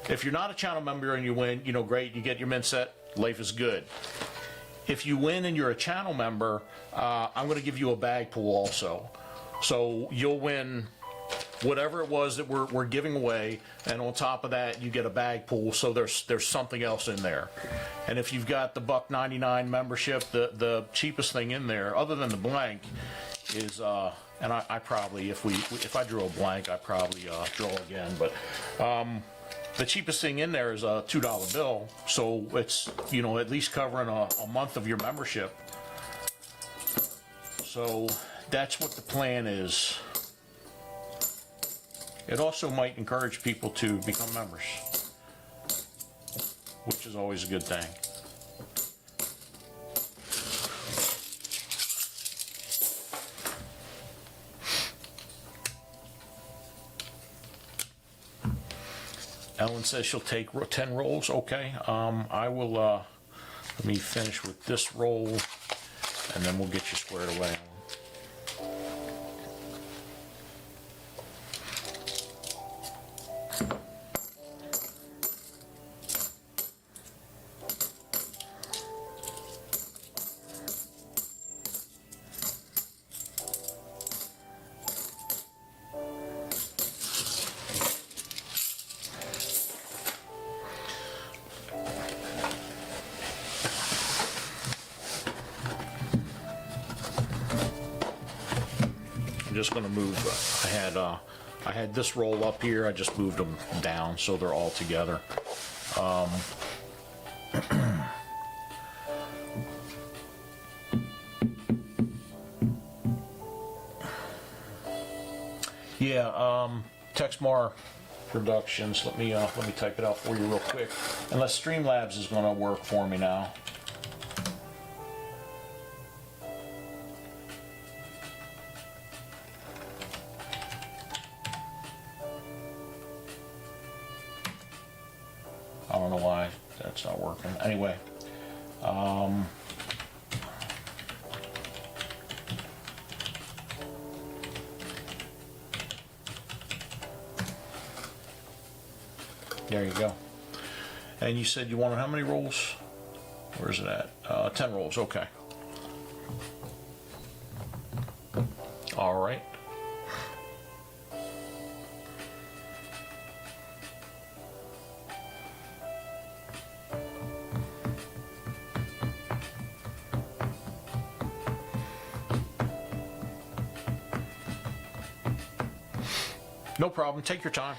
if you're not a channel member and you win, you know, great, you get your min set, life is good. If you win and you're a channel member, I'm gonna give you a bag pool also. So you'll win whatever it was that we're giving away, and on top of that, you get a bag pool, so there's something else in there. And if you've got the $1.99 membership, the cheapest thing in there, other than the blank, is, and I probably, if I drew a blank, I probably draw again, but the cheapest thing in there is a $2 bill, so it's, you know, at least covering a month of your membership. So that's what the plan is. It also might encourage people to become members, which is always a good thing. Ellen says she'll take 10 rolls. Okay, I will, let me finish with this roll, and then we'll get you squared away. I'm just going to move. I had this roll up here. I just moved them down so they're all together. Yeah, Texmar Productions. Let me type it out for you real quick. Unless Streamlabs is going to work for me now. I don't know why that's not working. Anyway, there you go. And you said you wanted how many rolls? Where's it at? 10 rolls, okay. All right. No problem, take your time.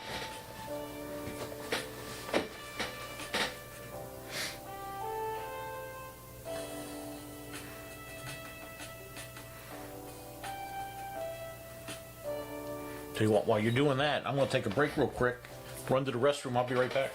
Tell you what, while you're doing that, I'm gonna take a break real quick, run to the restroom, I'll be right back.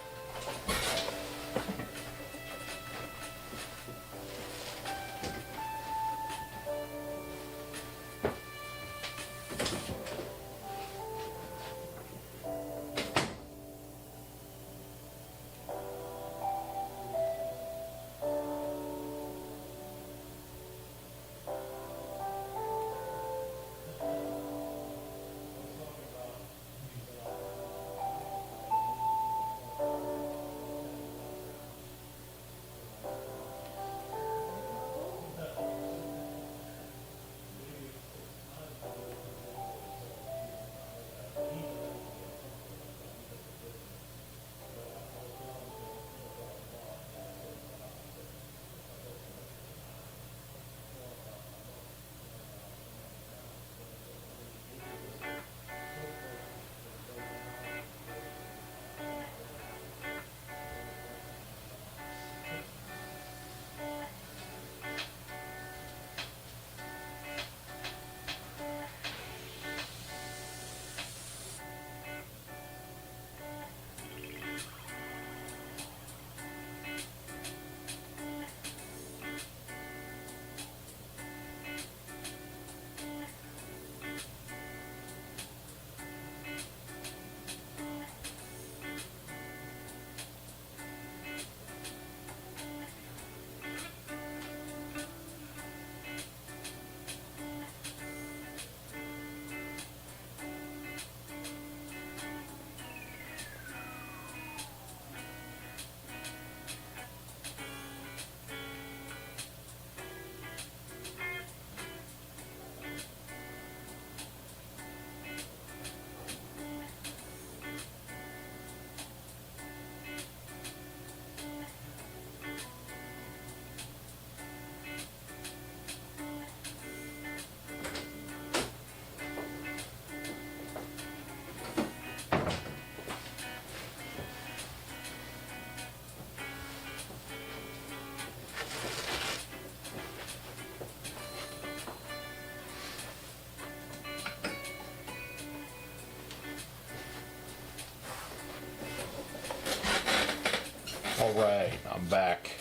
All right, I'm back.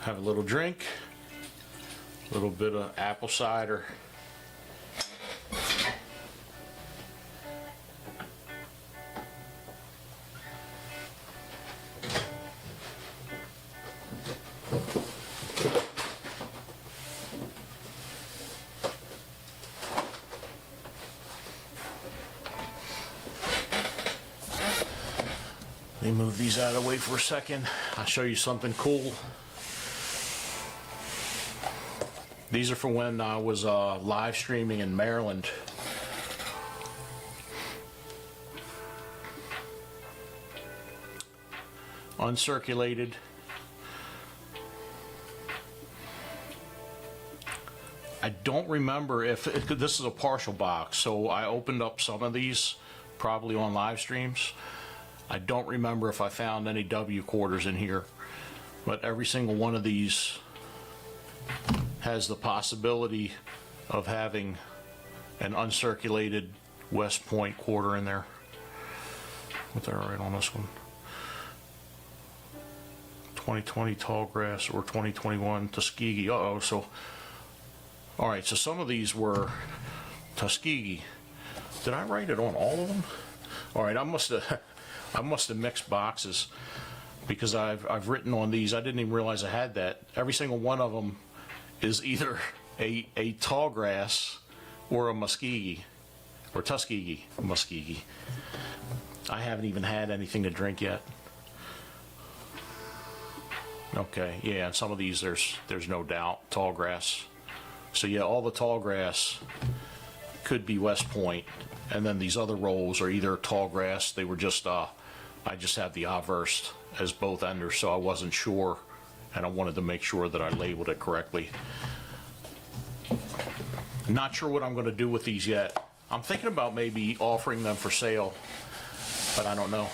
Have a little drink, a little bit of apple cider. Let me move these out of the way for a second. I'll show you something cool. These are for when I was live streaming in Maryland. Uncirculated. I don't remember if this is a partial box, so I opened up some of these probably on live streams. I don't remember if I found any W quarters in here, but every single one of these has the possibility of having an uncirculated West Point quarter in there. What's that right on this one? 2020 Tallgrass or 2021 Tuskegee. Uh-oh, so, all right, so some of these were Tuskegee. Did I write it on all of them? All right, I must have mixed boxes because I've written on these. I didn't even realize I had that. Every single one of them is either a Tallgrass or a Muskegee or Tuskegee. Muskegee. I haven't even had anything to drink yet. Okay, yeah, and some of these there's no doubt Tallgrass. So yeah, all the Tallgrass could be West Point, and then these other rolls are either Tallgrass. They were just I just have the obverse as both enders, so I wasn't sure, and I wanted to make sure that I labeled it correctly. Not sure what I'm going to do with these yet. I'm thinking about maybe offering them for sale, but I don't know.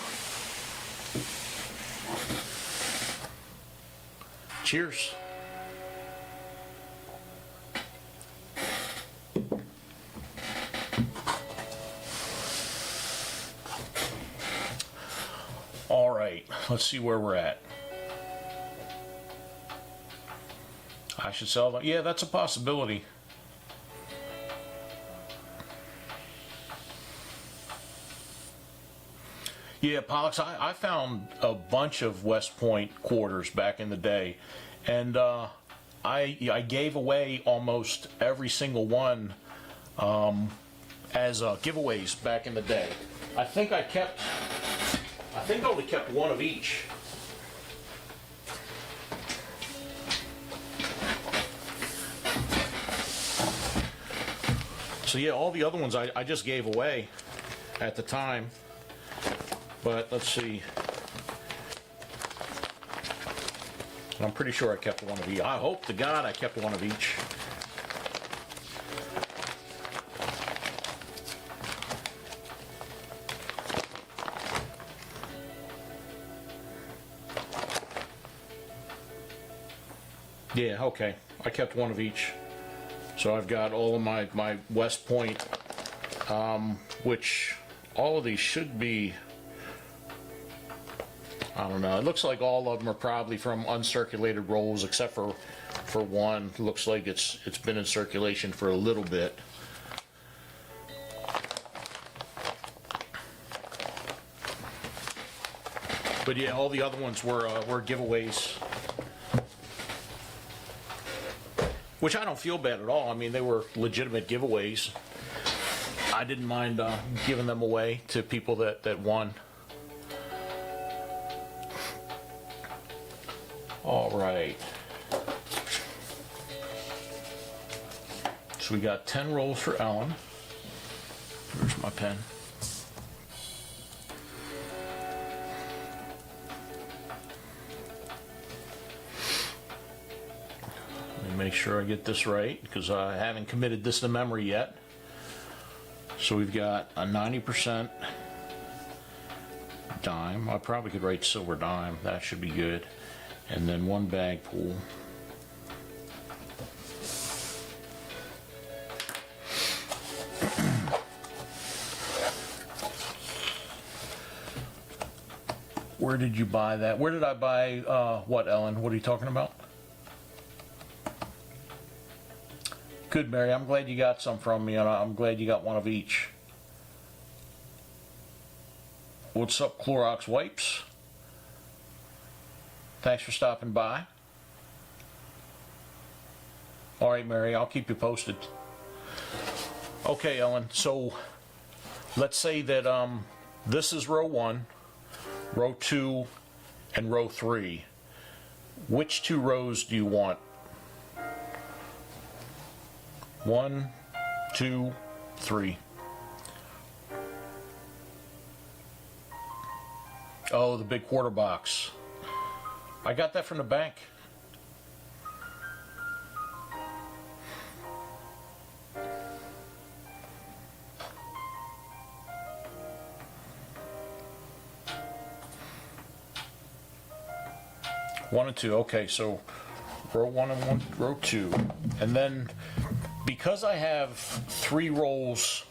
Cheers. All right, let's see where we're at. I should sell them. Yeah, that's a possibility. Yeah, Pollux, I found a bunch of West Point quarters back in the day, and I gave away almost every single one as giveaways back in the day. I think I only kept one of each. So yeah, all the other ones I just gave away at the time. But let's see. I'm pretty sure I kept one of each. I hope to God I kept one of each. Yeah, okay. I kept one of each. So I've got all of my West Point, which all of these should be, I don't know. It looks like all of them are probably from uncirculated rolls, except for one. Looks like it's been in circulation for a little bit. But yeah, all the other ones were giveaways, which I don't feel bad at all. I mean, they were legitimate giveaways. I didn't mind giving them away to people that won. All right. So we got 10 rolls for Ellen. Where's my pen? Let me make sure I get this right, because I haven't committed this to memory yet. So we've got a 90% dime. I probably could write silver dime. That should be good. And then one bag pool. Where did you buy that? Where did I buy, what, Ellen? What are you talking about? Good, Mary. I'm glad you got some from me, and I'm glad you got one of each. What's up, Clorox Wipes? Thanks for stopping by. All right, Mary, I'll keep you posted. Okay, Ellen, so let's say that this is row 1, row 2, and row 3. Which 2 rows do you want? 1, 2, 3. Oh, the big quarter box. I got that from the bank. One and two. Okay, so row 1 and row 2, and then because I have 3 rolls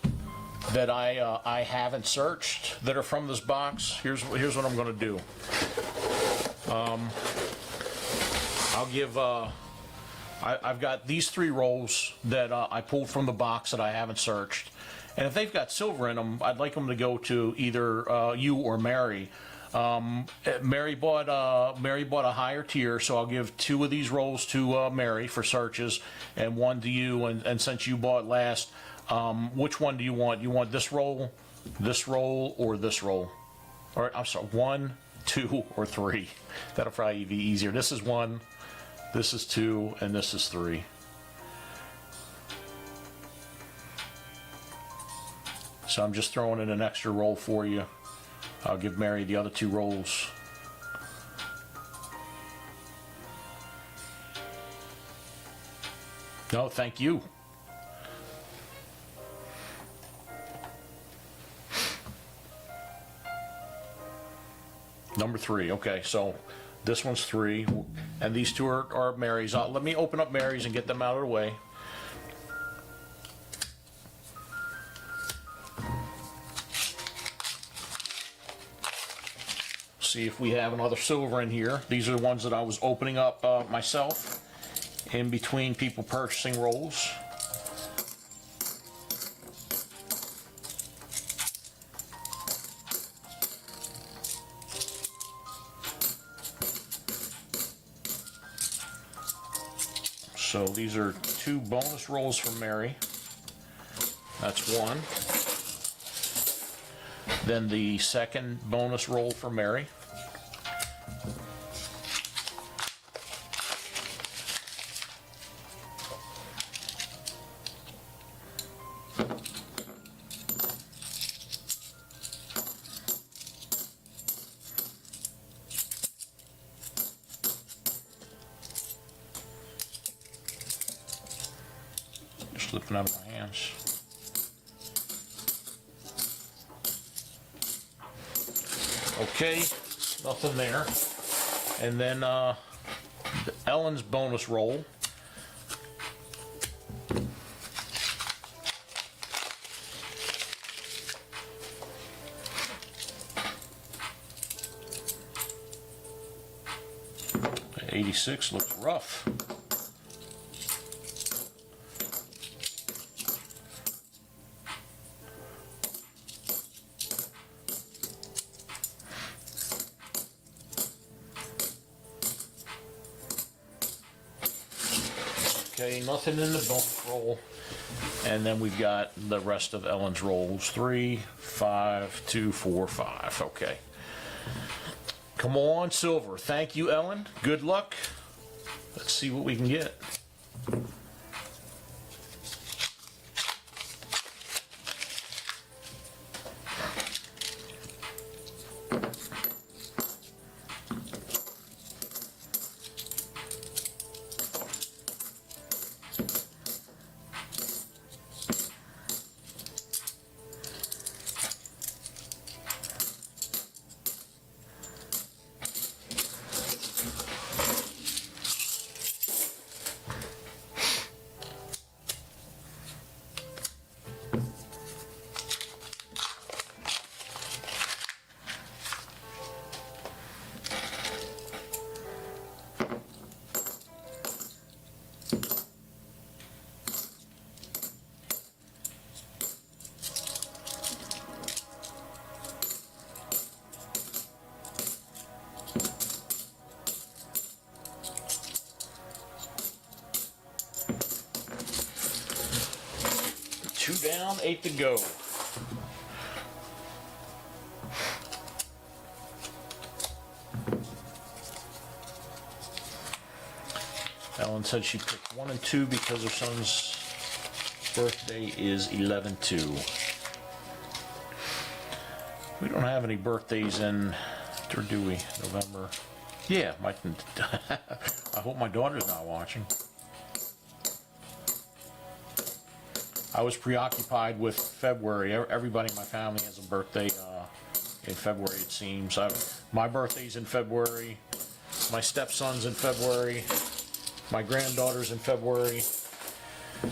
that I haven't searched that are from this box, here's what I'm going to do. I'll give. I've got these 3 rolls that I pulled from the box that I haven't searched, and if they've got silver in them, I'd like them to go to either you or Mary. Mary bought a higher tier, so I'll give 2 of these rolls to Mary for searches, and 1 to you. And since you bought last, which one do you want? You want this roll, or this roll? Or I'm sorry, 1, 2, or 3. That'll probably be easier. This is 1, this is 2, and this is 3. So I'm just throwing in an extra roll for you. I'll give Mary the other 2 rolls. No, thank you. Number 3. Okay, so this one's 3, and these 2 are Mary's. Let me open up Mary's and get them out of the way. See if we have another silver in here. These are the ones that I was opening up myself in between people purchasing rolls. So these are 2 bonus rolls from Mary. That's 1. Then the second bonus roll for Mary. Slipping out of my hands. Okay, nothing there. And then Ellen's bonus roll. $86 looks rough. Okay, nothing in the bonus roll. And then we've got the rest of Ellen's rolls. 3, 5, 2, 4, 5. Okay. Come on, silver. Thank you, Ellen. Good luck. Let's see what we can get. down, 8 to go. Ellen said she picked 1 and 2 because her son's birthday is 11/2. We don't have any birthdays in, or do we? November. Yeah, I hope my daughter's not watching. I was preoccupied with February. Everybody in my family has a birthday in February, it seems. My birthday's in February. My stepson's in February. My granddaughter's in February.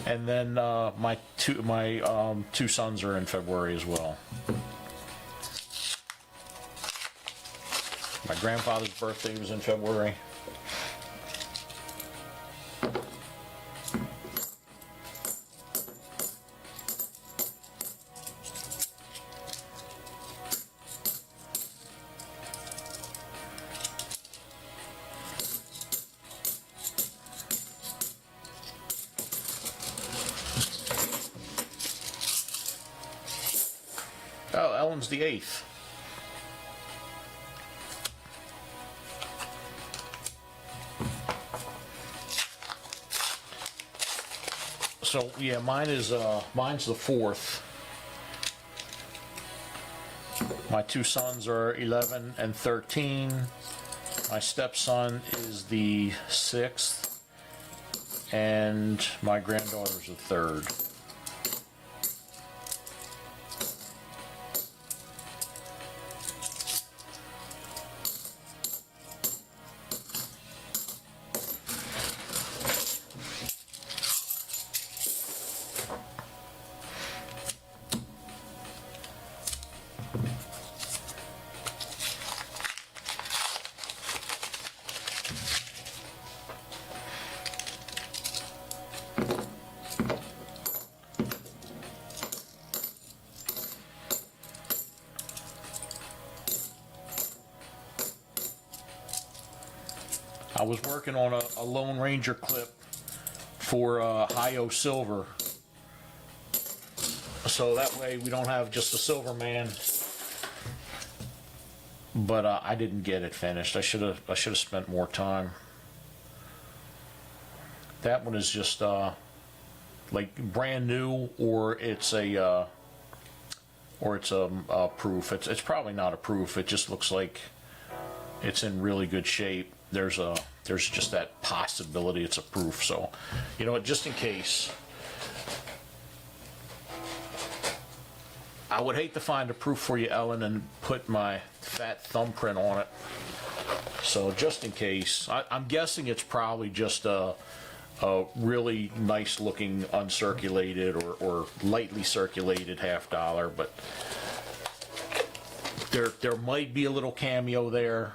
And then my two sons are in February as well. My grandfather's birthday was in February. Oh, Ellen's the 8th. So yeah, mine's the 4th. My two sons are 11 and 13. My stepson is the 6th, and my granddaughter's the 3rd. I was working on a Lone Ranger clip for Hi-Yo Silver, so that way we don't have just a Silver Man. But I didn't get it finished. I should have spent more time. That one is just like brand new, or it's a proof. It's probably not a proof. It just looks like it's in really good shape. There's just that possibility it's a proof. So, you know what, just in case. I would hate to find a proof for you, Ellen, and put my fat thumbprint on it. So just in case, I'm guessing it's probably just a really nice looking uncirculated or lightly circulated $50, but there might be a little cameo there.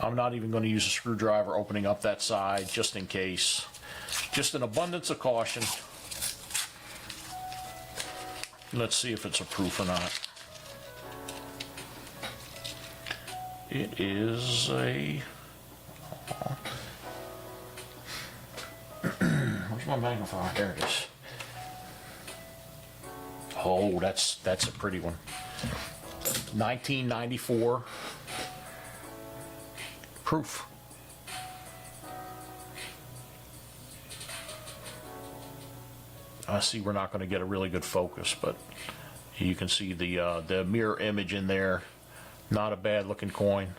I'm not even going to use a screwdriver opening up that side, just in case. Just an abundance of caution. Let's see if it's a proof or not. It is a... Where's my magnifier? There it is. Oh, that's a pretty one. 1994. Proof. I see we're not going to get a really good focus, but you can see the mirror image in there. Not a bad looking coin.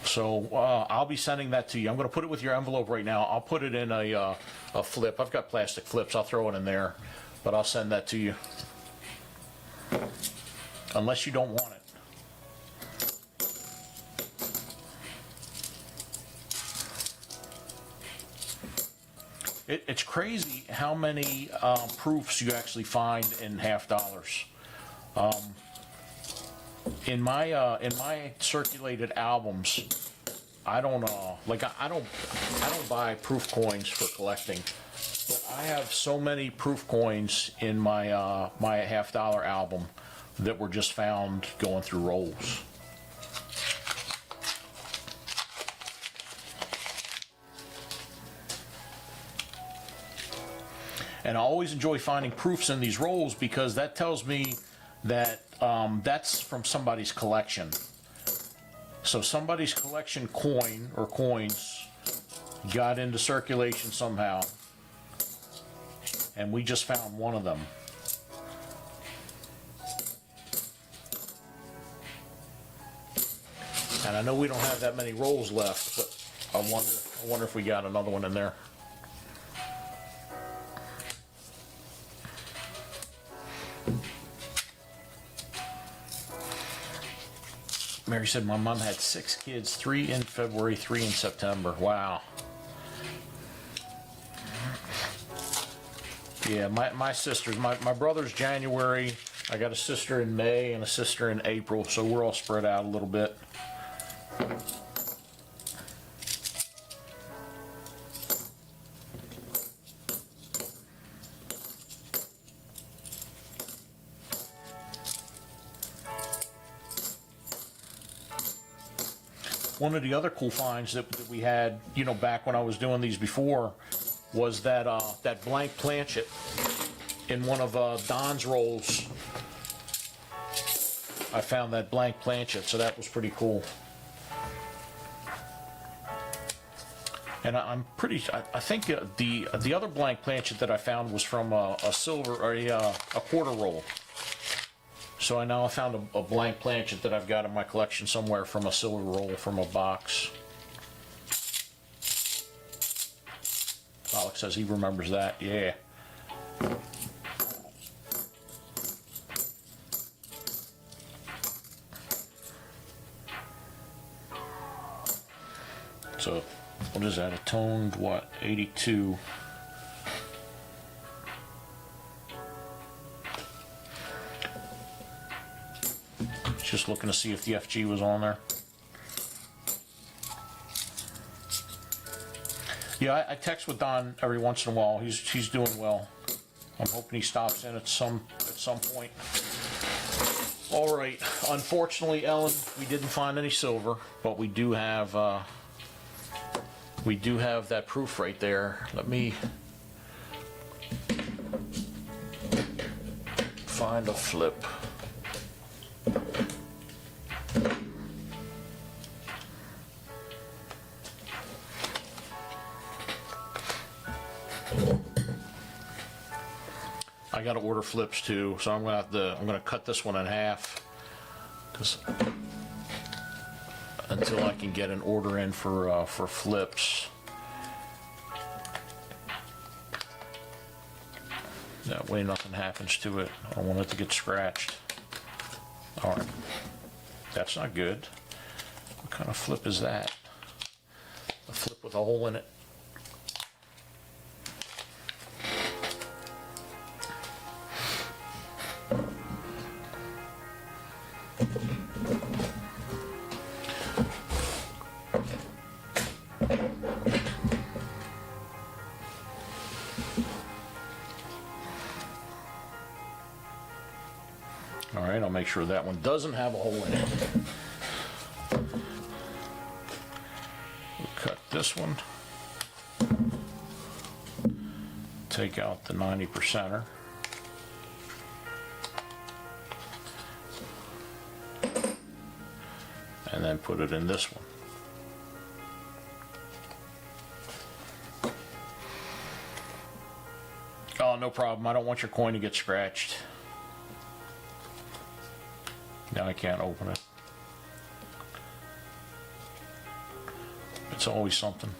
So I'll be sending that to you. I'm going to put it with your envelope right now. I'll put it in a flip. I've got plastic flips. I'll throw it in there, but I'll send that to you. Unless you don't want it. It's crazy how many proofs you actually find in $50. In my circulated albums, I don't buy proof coins for collecting. But I have so many proof coins in my my $50 album that were just found going through rolls. And I always enjoy finding proofs in these rolls because that tells me that that's from somebody's collection. So somebody's collection coin or coins got into circulation somehow, and we just found one of them. And I know we don't have that many rolls left, but I wonder if we got another one in there. Mary said my mom had 6 kids, 3 in February, 3 in September. Wow. Yeah, my sisters, my brother's January. I got a sister in May and a sister in April, so we're all spread out a little bit. One of the other cool finds that we had, you know, back when I was doing these before, was that that blank planchet in one of Don's rolls. I found that blank planchet, so that was pretty cool. And I'm pretty. I think the other blank planchet that I found was from a silver or a quarter roll. So I now found a blank planchet that I've got in my collection somewhere from a silver roll from a box. Alex says he remembers that. Yeah. So what is that? A toned what? 82. Just looking to see if the FG was on there. Yeah, I text with Don every once in a while. He's doing well. I'm hoping he stops in at some point. All right. Unfortunately, Ellen, we didn't find any silver, but we do have that proof right there. Let me find a flip. I got to order flips too, so I'm gonna cut this one in half, until I can get an order in for flips. That way nothing happens to it. I don't want it to get scratched. All right, that's not good. What kind of flip is that? A flip with a hole in it. All right, I'll make sure that one doesn't have a hole in it. We'll cut this one. Take out the 90%er. And then put it in this one. Oh, no problem. I don't want your coin to get scratched. Now I can't open it. It's always something.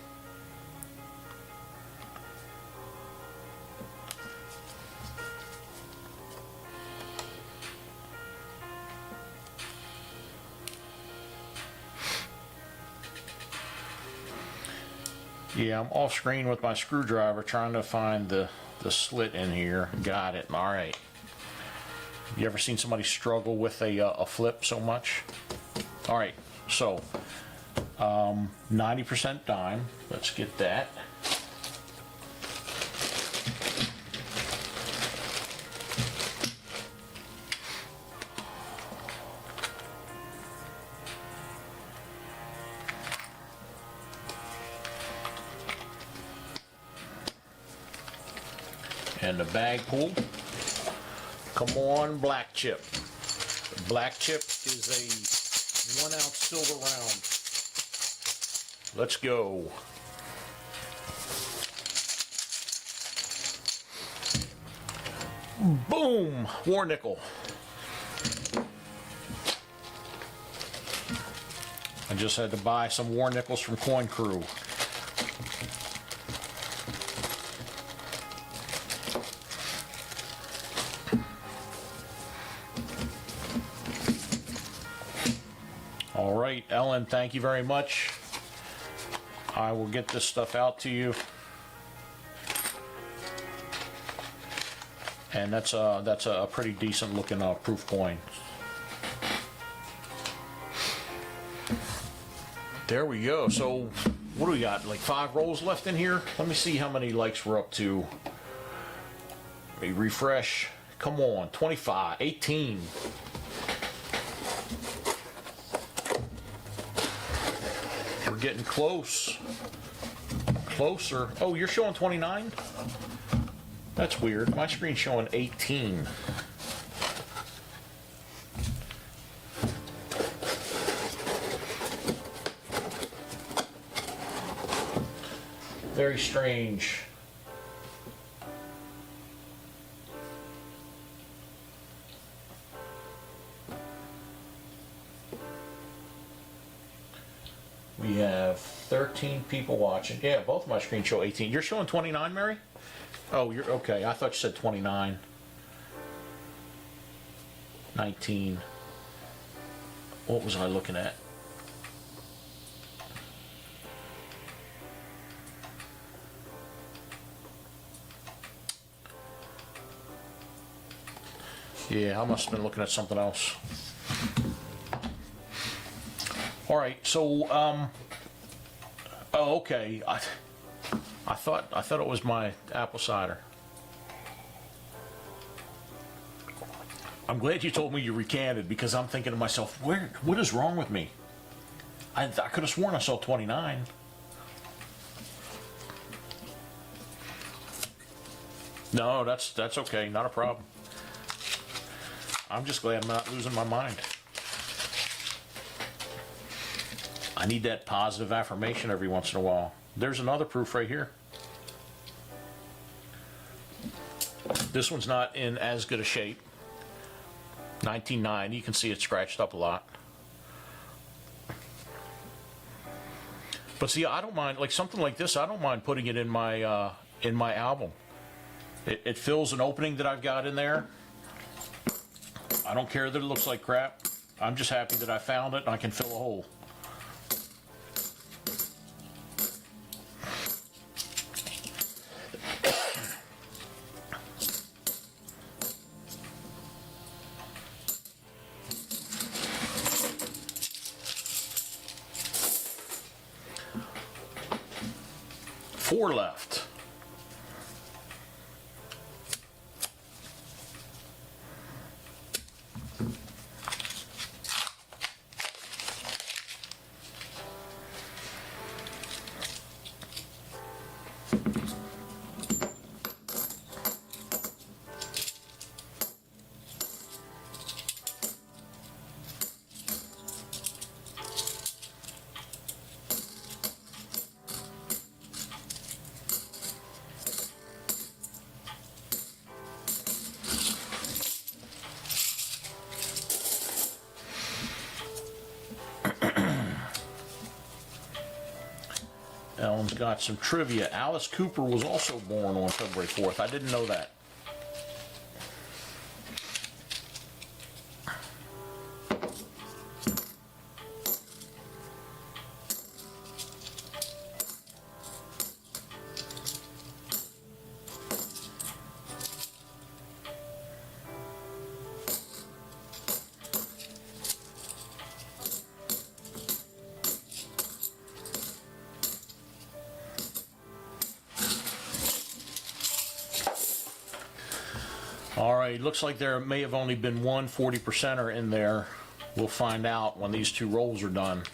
Yeah, I'm off screen with my screwdriver trying to find the slit in here. Got it. All right. You ever seen somebody struggle with a flip so much? All right, so 90% dime. Let's get that. And the bag pull. Come on, black chip. Black chip is a 1 ounce silver round. Let's go. Boom! War nickel. I just had to buy some war nickels from Coin Crew. All right, Ellen, thank you very much. I will get this stuff out to you. And that's a pretty decent looking proof coin. There we go. So what do we got? Like 5 rolls left in here? Let me see how many likes we're up to. Let me refresh. Come on, 25, 18. We're getting close. Closer. Oh, you're showing 29? That's weird. My screen's showing 18. Very strange. We have 13 people watching. Yeah, both of my screens show 18. You're showing 29, Mary? Oh, you're okay. I thought you said 29. 19. What was I looking at? Yeah, I must have been looking at something else. All right, so oh, okay. I thought it was my apple cider. I'm glad you told me you recanted, because I'm thinking to myself, what is wrong with me? I could have sworn I saw 29. No, that's okay, not a problem. I'm just glad I'm not losing my mind. I need that positive affirmation every once in a while. There's another proof right here. This one's not in as good a shape. 1990, you can see it scratched up a lot. But see, I don't mind, like something like this, I don't mind putting it in my album. It fills an opening that I've got in there. I don't care that it looks like crap. I'm just happy that I found it and I can fill a hole. Four left. Ellen's got some trivia. Alice Cooper was also born on February 4th. I didn't know that. All right, looks like there may have only been one 40%er in there. We'll find out when these two rolls are done.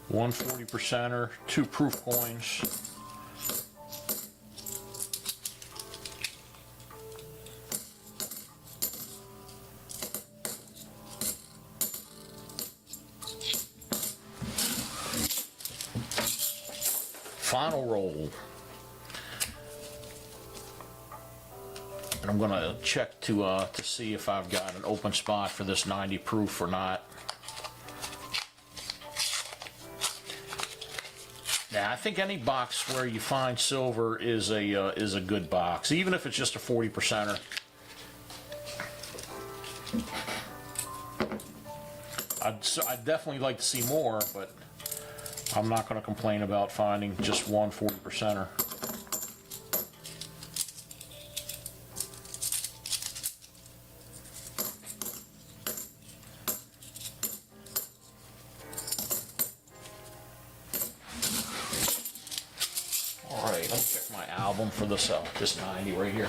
One 40%er, 2 proof coins. Final roll. And I'm gonna check to see if I've got an open spot for this 90 proof or not. Now, I think any box where you find silver is a good box, even if it's just a 40%er. I'd definitely like to see more, but I'm not going to complain about finding just one 40%er. Alright, let me check my album for this 90 right here.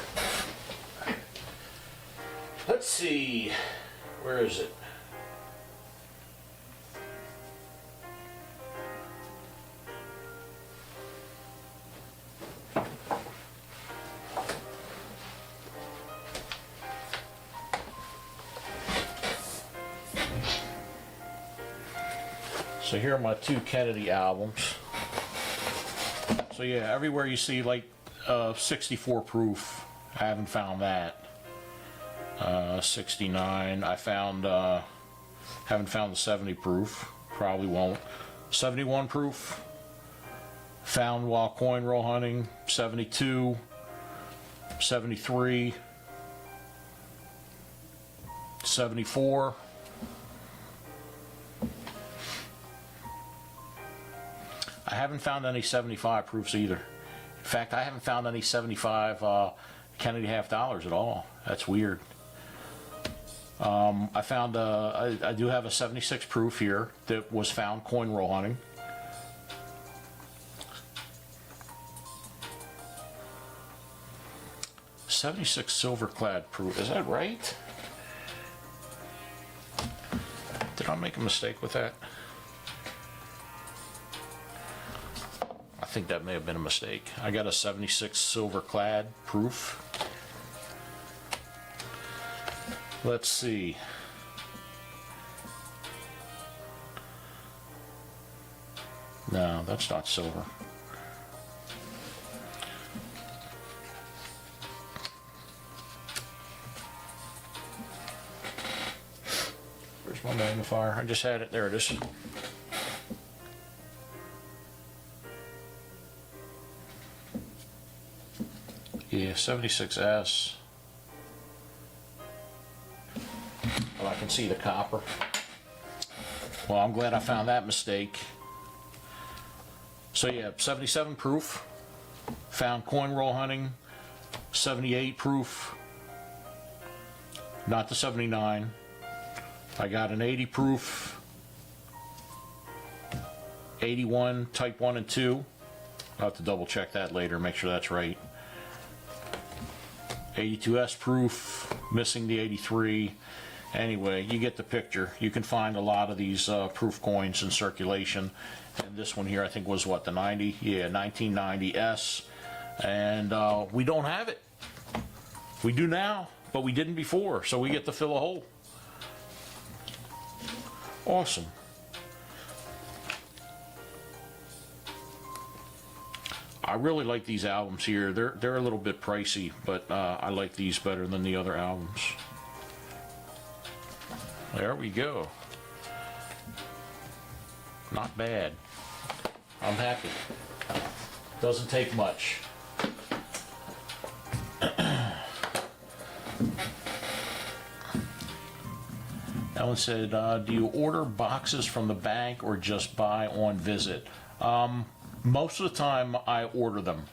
Let's see, where is it? So here are my 2 Kennedy albums. So yeah, everywhere you see like 64 proof, I haven't found that. 69, I found, haven't found the 70 proof, probably won't. 71 proof, found while coin roll hunting. 72, 73, 74. I haven't found any 75 proofs either. In fact, I haven't found any 75 Kennedy half dollars at all. That's weird. I found I do have a 76 proof here that was found coin roll hunting. '76 silver clad proof. Is that right? Did I make a mistake with that? I think that may have been a mistake. I got a 76 silver clad proof. Let's see. No, that's not silver. Where's my magnifier? I just had it. There it is. Yeah, 76S. Well, I can see the copper. Well, I'm glad I found that mistake. So yeah, 77 proof. Found coin roll hunting. 78 proof. Not the 79. I got an 80 proof. 81 type 1 and 2. I'll have to double check that later, make sure that's right. 82S proof, missing the 83. Anyway, you get the picture. You can find a lot of these proof coins in circulation. And this one here, I think, was what, the 90? Yeah, 1990S. And we don't have it. We do now, but we didn't before, so we get to fill a hole. Awesome. I really like these albums here. They're a little bit pricey, but I like these better than the other albums. There we go. Not bad. I'm happy. Doesn't take much. Ellen said, do you order boxes from the bank or just buy on visit? Most of the time I order them.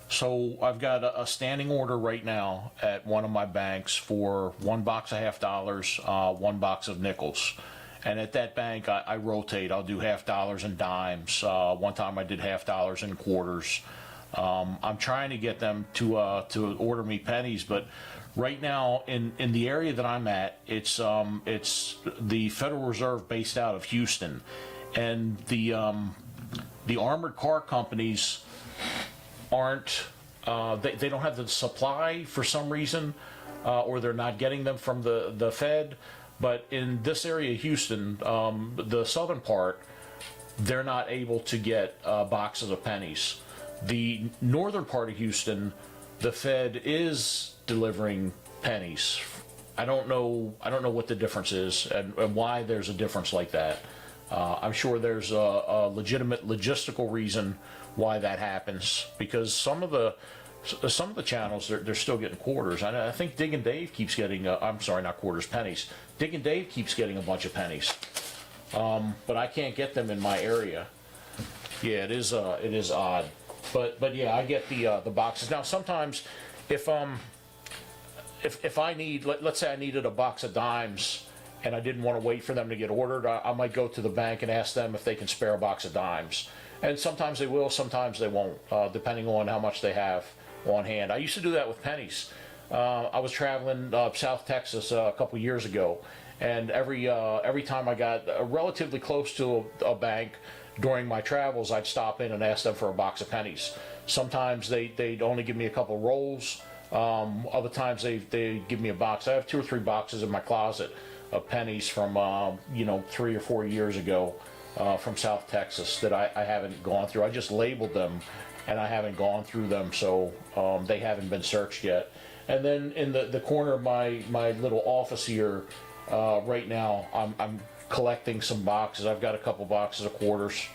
So I've got a standing order right now at one of my banks for 1 box of half dollars, 1 box of nickels. And at that bank I rotate. I'll do half dollars and dimes. One time I did half dollars and quarters. I'm trying to get them to order me pennies, but Right now, in the area that I'm at, it's the Federal Reserve based out of Houston, and the armored car companies aren't they don't have the supply for some reason, or they're not getting them from the Fed. But in this area, Houston, the southern part, they're not able to get boxes of pennies. The northern part of Houston, the Fed is delivering pennies. I don't know what the difference is and why there's a difference like that. I'm sure there's a legitimate logistical reason why that happens, because some of the channels they're still getting quarters. I think Dig and Dave keeps getting I'm sorry, not quarters, pennies. Dig and Dave keeps getting a bunch of pennies, but I can't get them in my area. Yeah, it is odd, but yeah, I get the boxes now. Sometimes if I need, let's say I needed a box of dimes and I didn't want to wait for them to get ordered, I might go to the bank and ask them if they can spare a box of dimes. And sometimes they will, sometimes they won't, depending on how much they have on hand. I used to do that with pennies. I was traveling South Texas a couple years ago, and every time I got relatively close to a bank during my travels, I'd stop in and ask them for a box of pennies. Sometimes they'd only give me a couple rolls. Other times they give me a box. I have 2 or 3 boxes in my closet of pennies from 3 or 4 years ago from South Texas that I haven't gone through. I just labeled them and I haven't gone through them, so they haven't been searched yet. And then in the corner of my little office here right now, I'm collecting some boxes. I've got a couple boxes of quarters.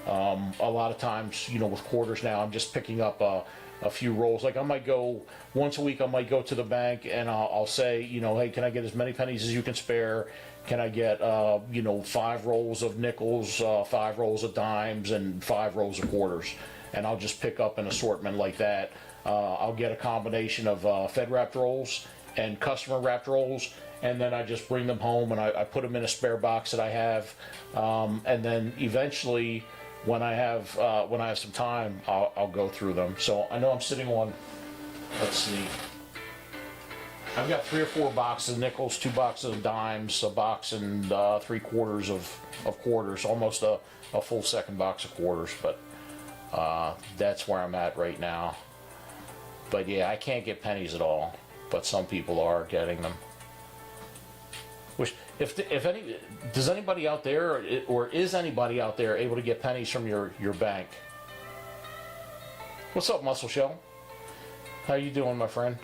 A lot of times, with quarters now, I'm just picking up a few rolls. Like I might go once a week, I might go to the bank and I'll say, hey, can I get as many pennies as you can spare? Can I get 5 rolls of nickels, 5 rolls of dimes, and 5 rolls of quarters? And I'll just pick up an assortment like that. I'll get a combination of Fed wrapped rolls and customer wrapped rolls, and then I just bring them home and I put them in a spare box that I have, and then eventually when I have some time, I'll go through them. So I know I'm sitting on, let's see, I've got 3 or 4 boxes of nickels, 2 boxes of dimes, a box and 3 quarters of quarters, almost a full second box of quarters. But that's where I'm at right now. But yeah, I can't get pennies at all, but some people are getting them. Which, does anybody out there, or is anybody out there able to get pennies from your bank? What's up, Muscle Shell? How you doing, my friend?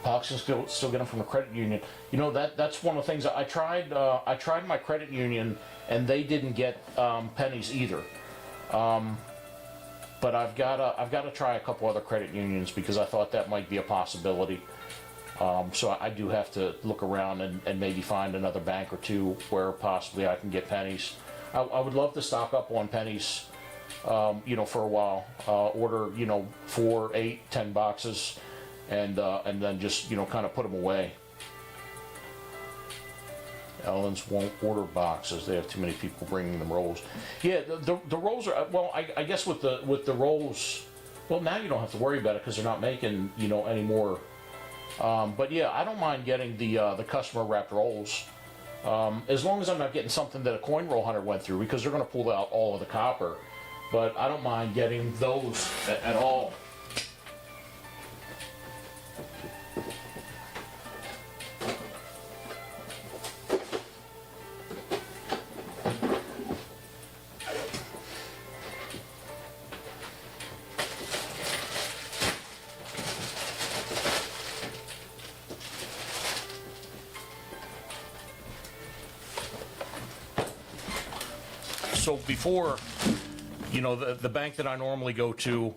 Pox can still get them from the credit union. That's one of the things I tried. I tried my credit union, and they didn't get pennies either. But I've got to try a couple other credit unions because I thought that might be a possibility. So I do have to look around and maybe find another bank or two where possibly I can get pennies. I would love to stock up on pennies, for a while. Order, 4, 8, 10 boxes, and then just, kind of put them away. Ellen's won't order boxes. They have too many people bringing them rolls. Yeah, the rolls are, well, I guess with the rolls, well, now you don't have to worry about it because they're not making, anymore. But yeah, I don't mind getting the customer wrapped rolls. As long as I'm not getting something that a coin roll hunter went through, because they're going to pull out all of the copper. But I don't mind getting those at all. So before, the bank that I normally go to,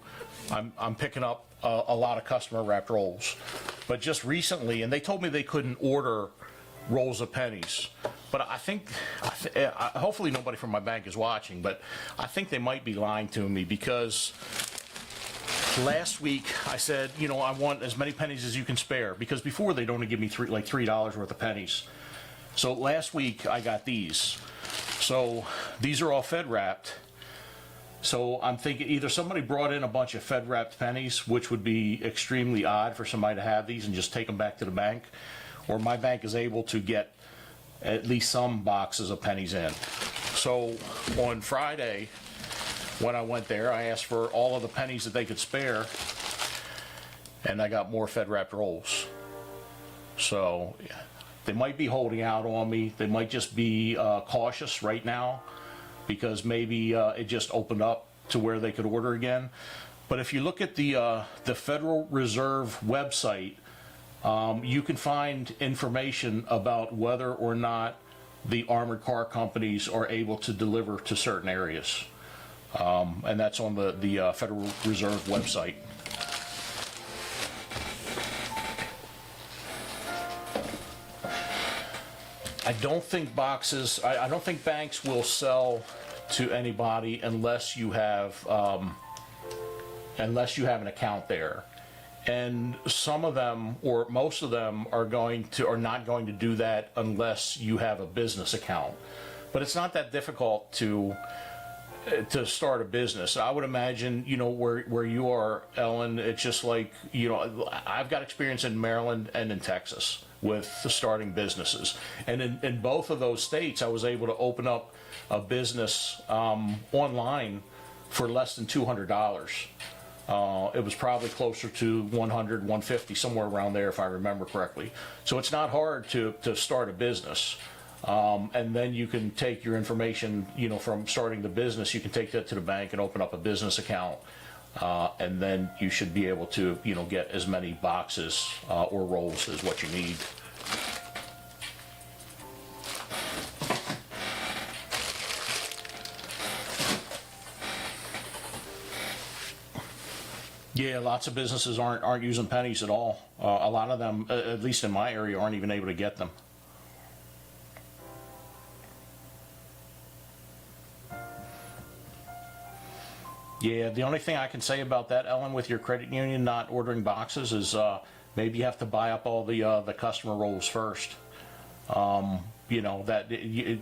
I'm picking up a lot of customer wrapped rolls. But just recently, and they told me they couldn't order rolls of pennies. But I think, hopefully nobody from my bank is watching, but I think they might be lying to me because last week I said, I want as many pennies as you can spare, because before they'd only give me $3 worth of pennies. So last week I got these. So these are all Fed wrapped. So I'm thinking either somebody brought in a bunch of Fed wrapped pennies, which would be extremely odd for somebody to have these and just take them back to the bank, or my bank is able to get at least some boxes of pennies in. So on Friday, when I went there, I asked for all of the pennies that they could spare, and I got more Fed wrapped rolls. So they might be holding out on me. They might just be cautious right now because maybe it just opened up to where they could order again. But if you look at the Federal Reserve website, you can find information about whether or not the armored car companies are able to deliver to certain areas. And that's on the Federal Reserve website. I don't think boxes, I don't think banks will sell to anybody unless you have an account there. And some of them, or most of them, are not going to do that unless you have a business account. But it's not that difficult to start a business. I would imagine, you know, where you are, Ellen, it's just like, you know, I've got experience in Maryland and in Texas with starting businesses. And in both of those states, I was able to open up a business online for less than $200. It was probably closer to 100, 150, somewhere around there, if I remember correctly. So it's not hard to start a business. And then you can take your information, you know, from starting the business, you can take that to the bank and open up a business account. And then you should be able to, you know, get as many boxes or rolls as what you need. Yeah, lots of businesses aren't using pennies at all. A lot of them, at least in my area, aren't even able to get them. Yeah, the only thing I can say about that, Ellen, with your credit union not ordering boxes is maybe you have to buy up all the customer rolls first. You know, that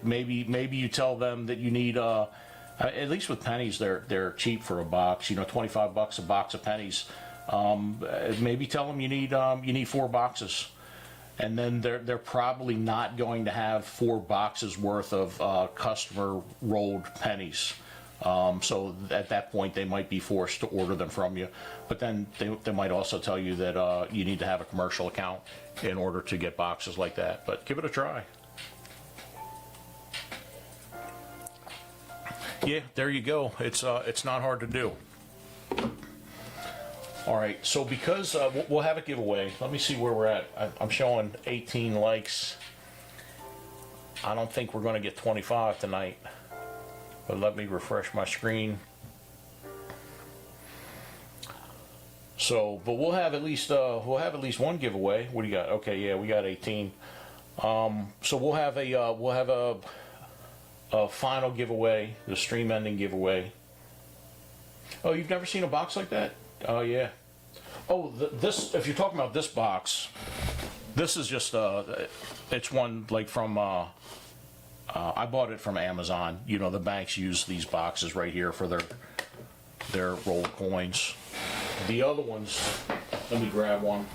maybe you tell them that you need at least with pennies, they're cheap for a box. You know, $25 a box of pennies. Maybe tell them you need 4 boxes, and then they're probably not going to have 4 boxes worth of customer rolled pennies. So at that point, they might be forced to order them from you. But then they might also tell you that you need to have a commercial account in order to get boxes like that. But give it a try. Yeah, there you go. It's not hard to do. All right, so because we'll have a giveaway. Let me see where we're at. I'm showing 18 likes. I don't think we're going to get 25 tonight. But let me refresh my screen. So, but we'll have at least one giveaway. What do you got? Okay, yeah, we got 18. So we'll have a final giveaway, the stream ending giveaway. Oh, you've never seen a box like that? Oh yeah. Oh, this. If you're talking about this box, this is just it's one like from. I bought it from Amazon. You know, the banks use these boxes right here for their rolled coins. The other ones, let me grab one.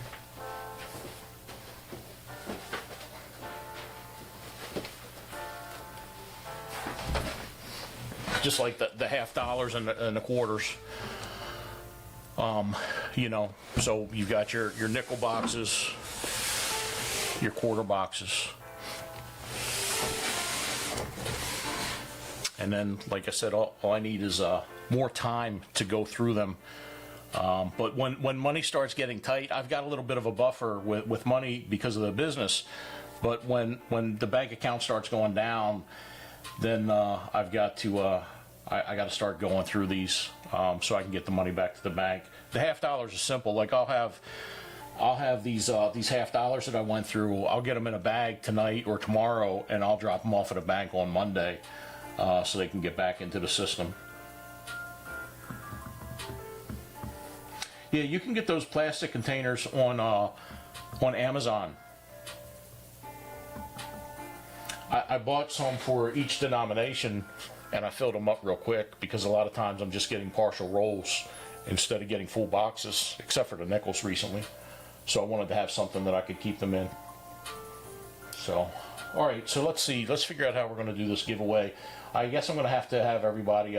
Just like the $50 and the quarters. You know, so you've got your nickel boxes, your quarter boxes. And then, like I said, all I need is more time to go through them. But when money starts getting tight, I've got a little bit of a buffer with money because of the business. But when the bank account starts going down, then I've got to I got to start going through these so I can get the money back to the bank. The $50 is simple. Like I'll have these $50 that I went through. I'll get them in a bag tonight or tomorrow, and I'll drop them off at a bank on Monday. So they can get back into the system. Yeah, you can get those plastic containers on Amazon. I bought some for each denomination and I filled them up real quick because a lot of times I'm just getting partial rolls instead of getting full boxes, except for the nickels recently. So I wanted to have something that I could keep them in. So, all right, so let's see. Let's figure out how we're going to do this giveaway. I guess I'm going to have everybody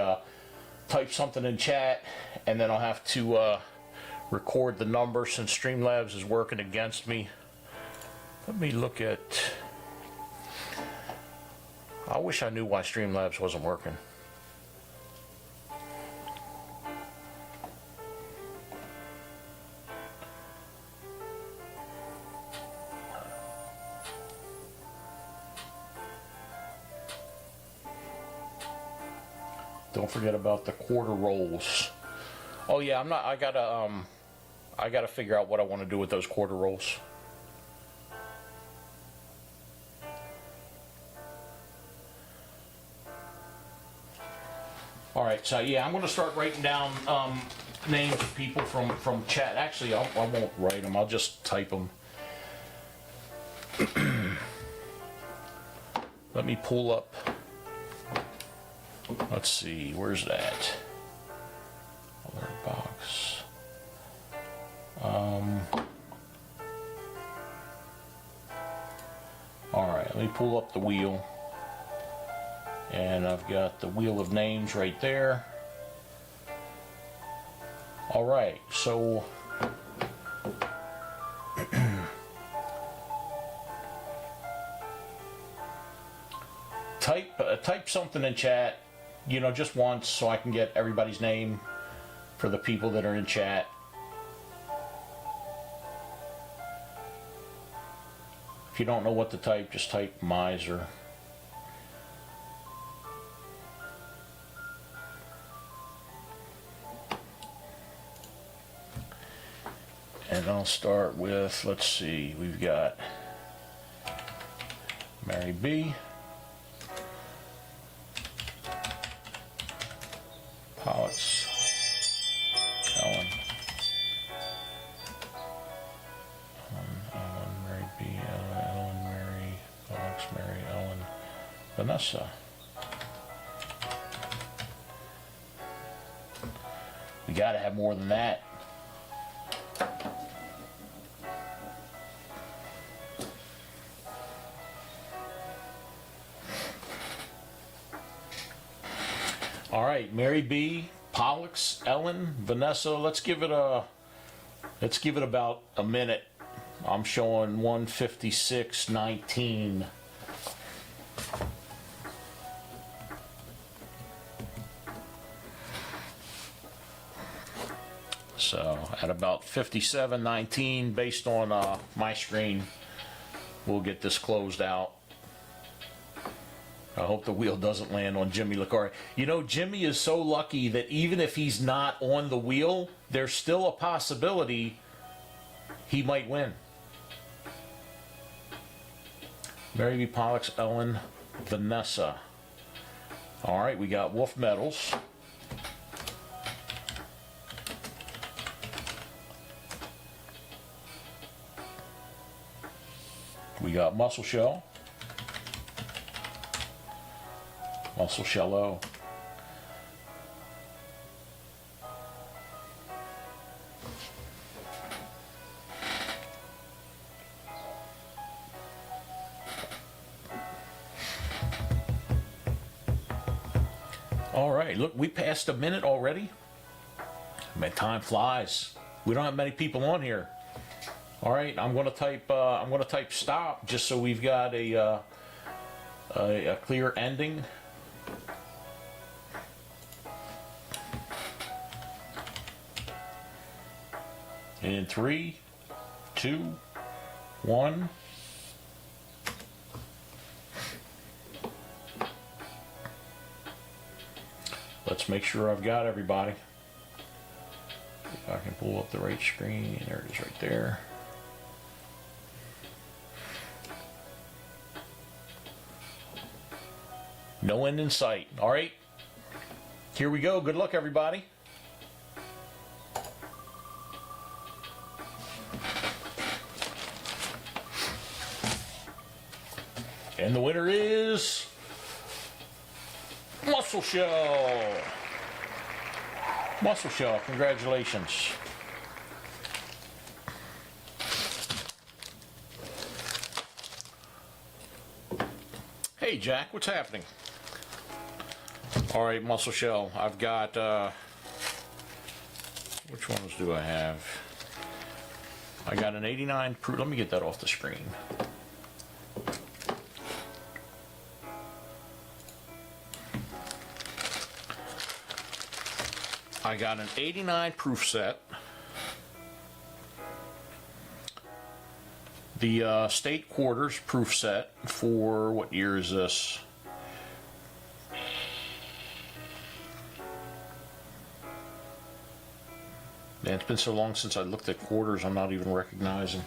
type something in chat, and then I'll have to record the number since Streamlabs is working against me. Let me look at... I wish I knew why Streamlabs wasn't working. Don't forget about the quarter rolls. Oh yeah, I gotta figure out what I want to do with those quarter rolls. All right, so yeah, I'm going to start writing down names of people from chat. Actually, I won't write them. I'll just type them. Let me pull up. Let's see, where's that? Alert box. All right, let me pull up the wheel. And I've got the wheel of names right there. All right, so type something in chat, you know, just once, so I can get everybody's name for the people that are in chat. If you don't know what to type, just type miser. And I'll start with, let's see, we've got Mary B, Pollux, Ellen, Mary B, Ellen, Mary, Pollux, Mary, Ellen, Vanessa. We gotta have more than that. All right, Mary B, Pollux, Ellen, Vanessa. Let's give it about a minute. I'm showing 1:56:19. So at about 57:19, based on my screen, we'll get this closed out. I hope the wheel doesn't land on Jimmy Licari. You know, Jimmy is so lucky that even if he's not on the wheel, there's still a possibility he might win. Mary B, Pollux, Ellen, Vanessa. All right, we got Wolf Metals. We got Muscle Shell. Muscle Shello. All right, look, we passed a minute already. Man, time flies. We don't have many people on here. All right, I'm going to type stop just so we've got a clear ending. In 3, 2, 1. Let's make sure I've got everybody. If I can pull up the right screen, there it is right there. No end in sight. All right, here we go. Good luck, everybody. And the winner is Muscle Shell. Muscle Shell, congratulations. Hey Jack, what's happening? All right, Muscle Shell, I've got, which ones do I have? I got an 89 proof, let me get that off the screen. I got an 89 proof set. The state quarters proof set for, what year is this? Man, it's been so long since I looked at quarters, I'm not even recognizing.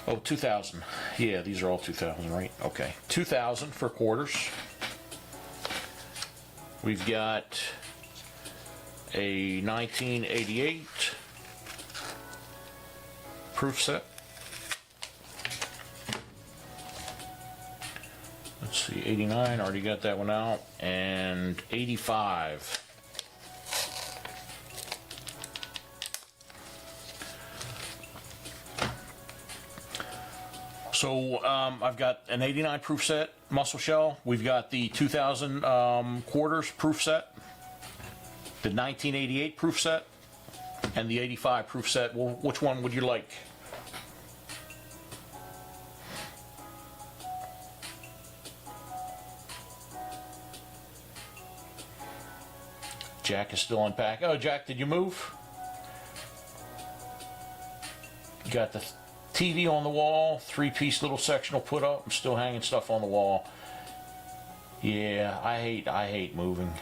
Oh, 2000. Yeah, these are all 2000, right? Okay. 2000 for quarters. We've got a 1988 proof set. Let's see, 89, already got that one out, and 85. So I've got an 89 proof set, Muscle Shell. We've got the 2000 quarters proof set, the 1988 proof set, and the 85 proof set. Well, which one would you like? Jack is still unpacking. Oh, Jack, did you move? You got the TV on the wall, three-piece little sectional put up. I'm still hanging stuff on the wall. Yeah, I hate moving.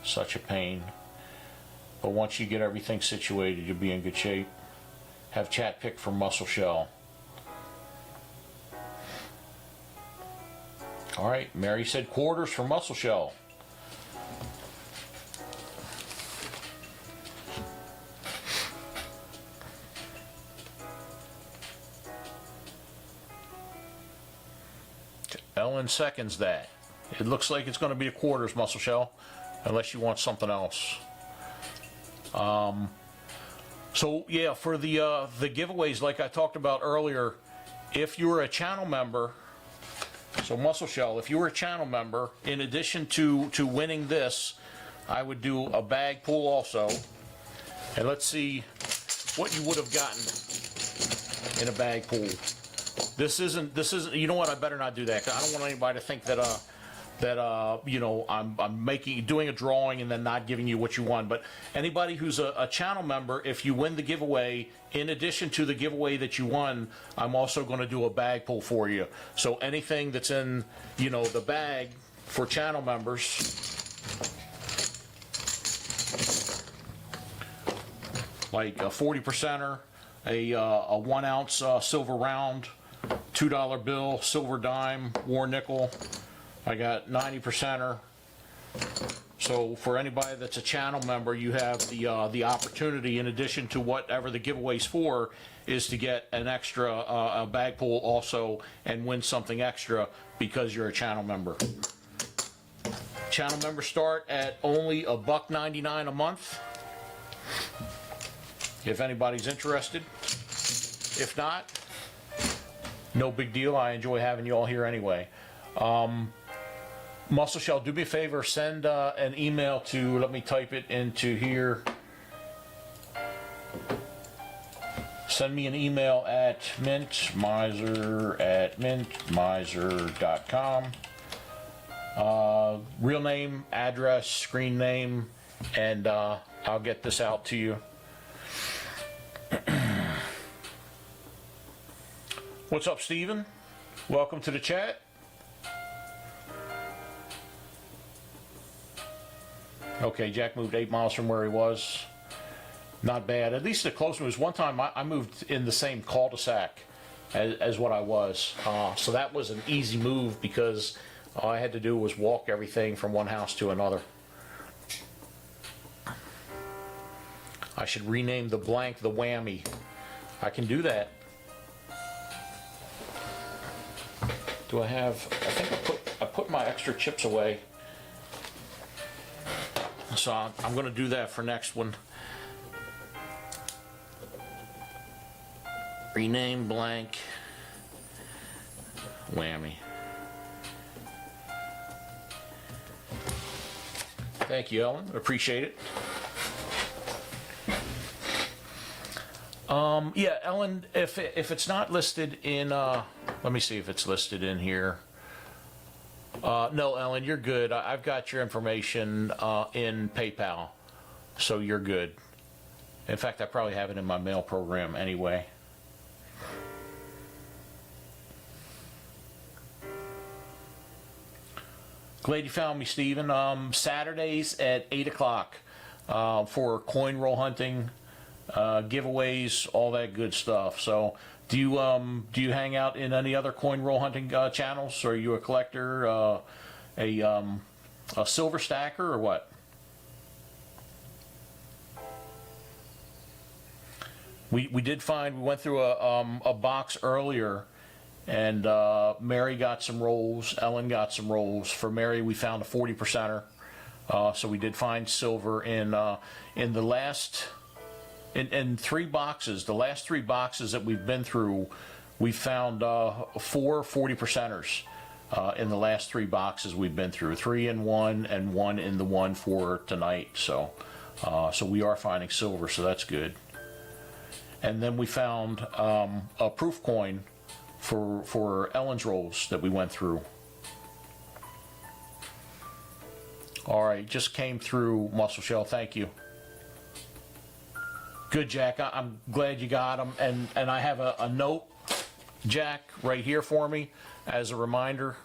Such a pain. But once you get everything situated, you'll be in good shape. Have chat pick from Muscle Shell. All right, Mary said quarters for Muscle Shell. Ellen seconds that. It looks like it's going to be a quarters, Muscle Shell, unless you want something else. So yeah, for the giveaways, like I talked about earlier, if you're a channel member, so Muscle Shell, if you were a channel member, in addition to winning this, I would do a bag pull also, and let's see what you would have gotten in a bag pull. This isn't, you know what, I better not do that, 'cause I don't want anybody to think that, you know, I'm doing a drawing and then not giving you what you won. But anybody who's a channel member, if you win the giveaway, in addition to the giveaway that you won, I'm also going to do a bag pull for you. So anything that's in, you know, the bag for channel members, like a 40%er, a 1 ounce silver round, $2 bill, silver dime, war nickel. I got 90%er. So for anybody that's a channel member, you have the opportunity, in addition to whatever the giveaway's for, is to get an extra a bag pull also and win something extra because you're a channel member. Channel members start at only $1.99 a month. If anybody's interested. If not, no big deal. I enjoy having you all here anyway. Muscle Shell, do me a favor, send an email to, let me type it into here. Send me an email at mintmiser@mintmiser.com. Real name, address, screen name, and I'll get this out to you. What's up, Steven? Welcome to the chat. Okay, Jack moved 8 miles from where he was. Not bad. At least the close was one time I moved in the same cul-de-sac as what I was. So that was an easy move because all I had to do was walk everything from one house to another. I should rename the blank the whammy. I can do that. Do I have, I think I put my extra chips away. So I'm gonna do that for next one. Rename blank. Whammy. Thank you, Ellen. Appreciate it. Yeah, Ellen, if it's not listed in, let me see if it's listed in here. No, Ellen, you're good. I've got your information in PayPal, so you're good. In fact, I probably have it in my mail program anyway. Glad you found me, Stephen. Saturdays at 8 o'clock for coin roll hunting, giveaways, all that good stuff. So, do you hang out in any other coin roll hunting channels? Are you a collector, a silver stacker, or what? We went through a box earlier. And Mary got some rolls, Ellen got some rolls. For Mary, we found a 40%er. So we did find silver in the last, in 3 boxes. The last 3 boxes that we've been through, we found 4 40%ers in the last 3 boxes we've been through. 3 in one and 1 in the one for tonight. So, so we are finding silver, so that's good. And then we found a proof coin for Ellen's rolls that we went through. All right, just came through, Muscle Shell. Thank you. Good, Jack. I'm glad you got them. And I have a note, Jack, right here for me as a reminder.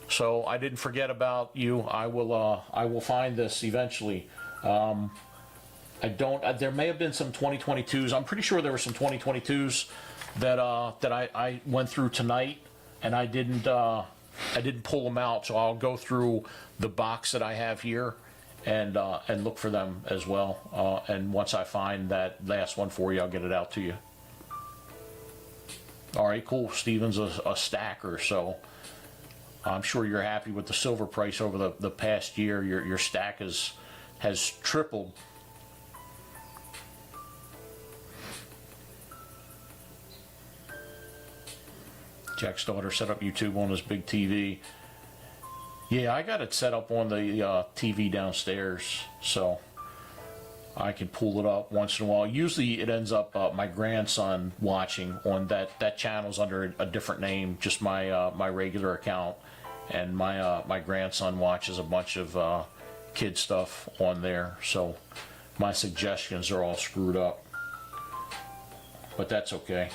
So I didn't forget about you. I will find this eventually. There may have been some 2022s. I'm pretty sure there were some 2022s that I went through tonight, and I didn't pull them out. So I'll go through the box that I have here and look for them as well. And once I find that last one for you, I'll get it out to you. All right, cool. Steven's a stacker, so I'm sure you're happy with the silver price over the past year. Your stack has tripled. Jack's daughter set up YouTube on his big TV. Yeah, I got it set up on the TV downstairs, so I can pull it up once in a while. Usually it ends up my grandson watching on that channel's under a different name, just my my regular account, and my grandson watches a bunch of kid stuff on there, so my suggestions are all screwed up, but that's okay.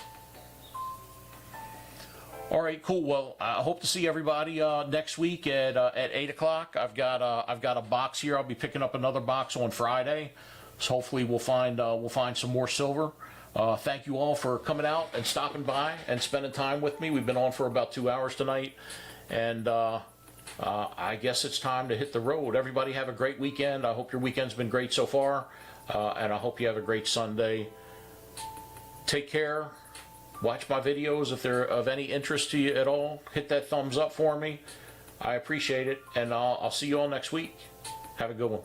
All right, cool. Well, I hope to see everybody next week at 8 o'clock. I've got a box here. I'll be picking up another box on Friday, so hopefully we'll find some more silver. Thank you all for coming out and stopping by and spending time with me. We've been on for about 2 hours tonight, and I guess it's time to hit the road. Everybody have a great weekend. I hope your weekend's been great so far, and I hope you have a great Sunday. Take care. Watch my videos if they're of any interest to you at all. Hit that thumbs up for me. I appreciate it, and I'll see you all next week. Have a good one.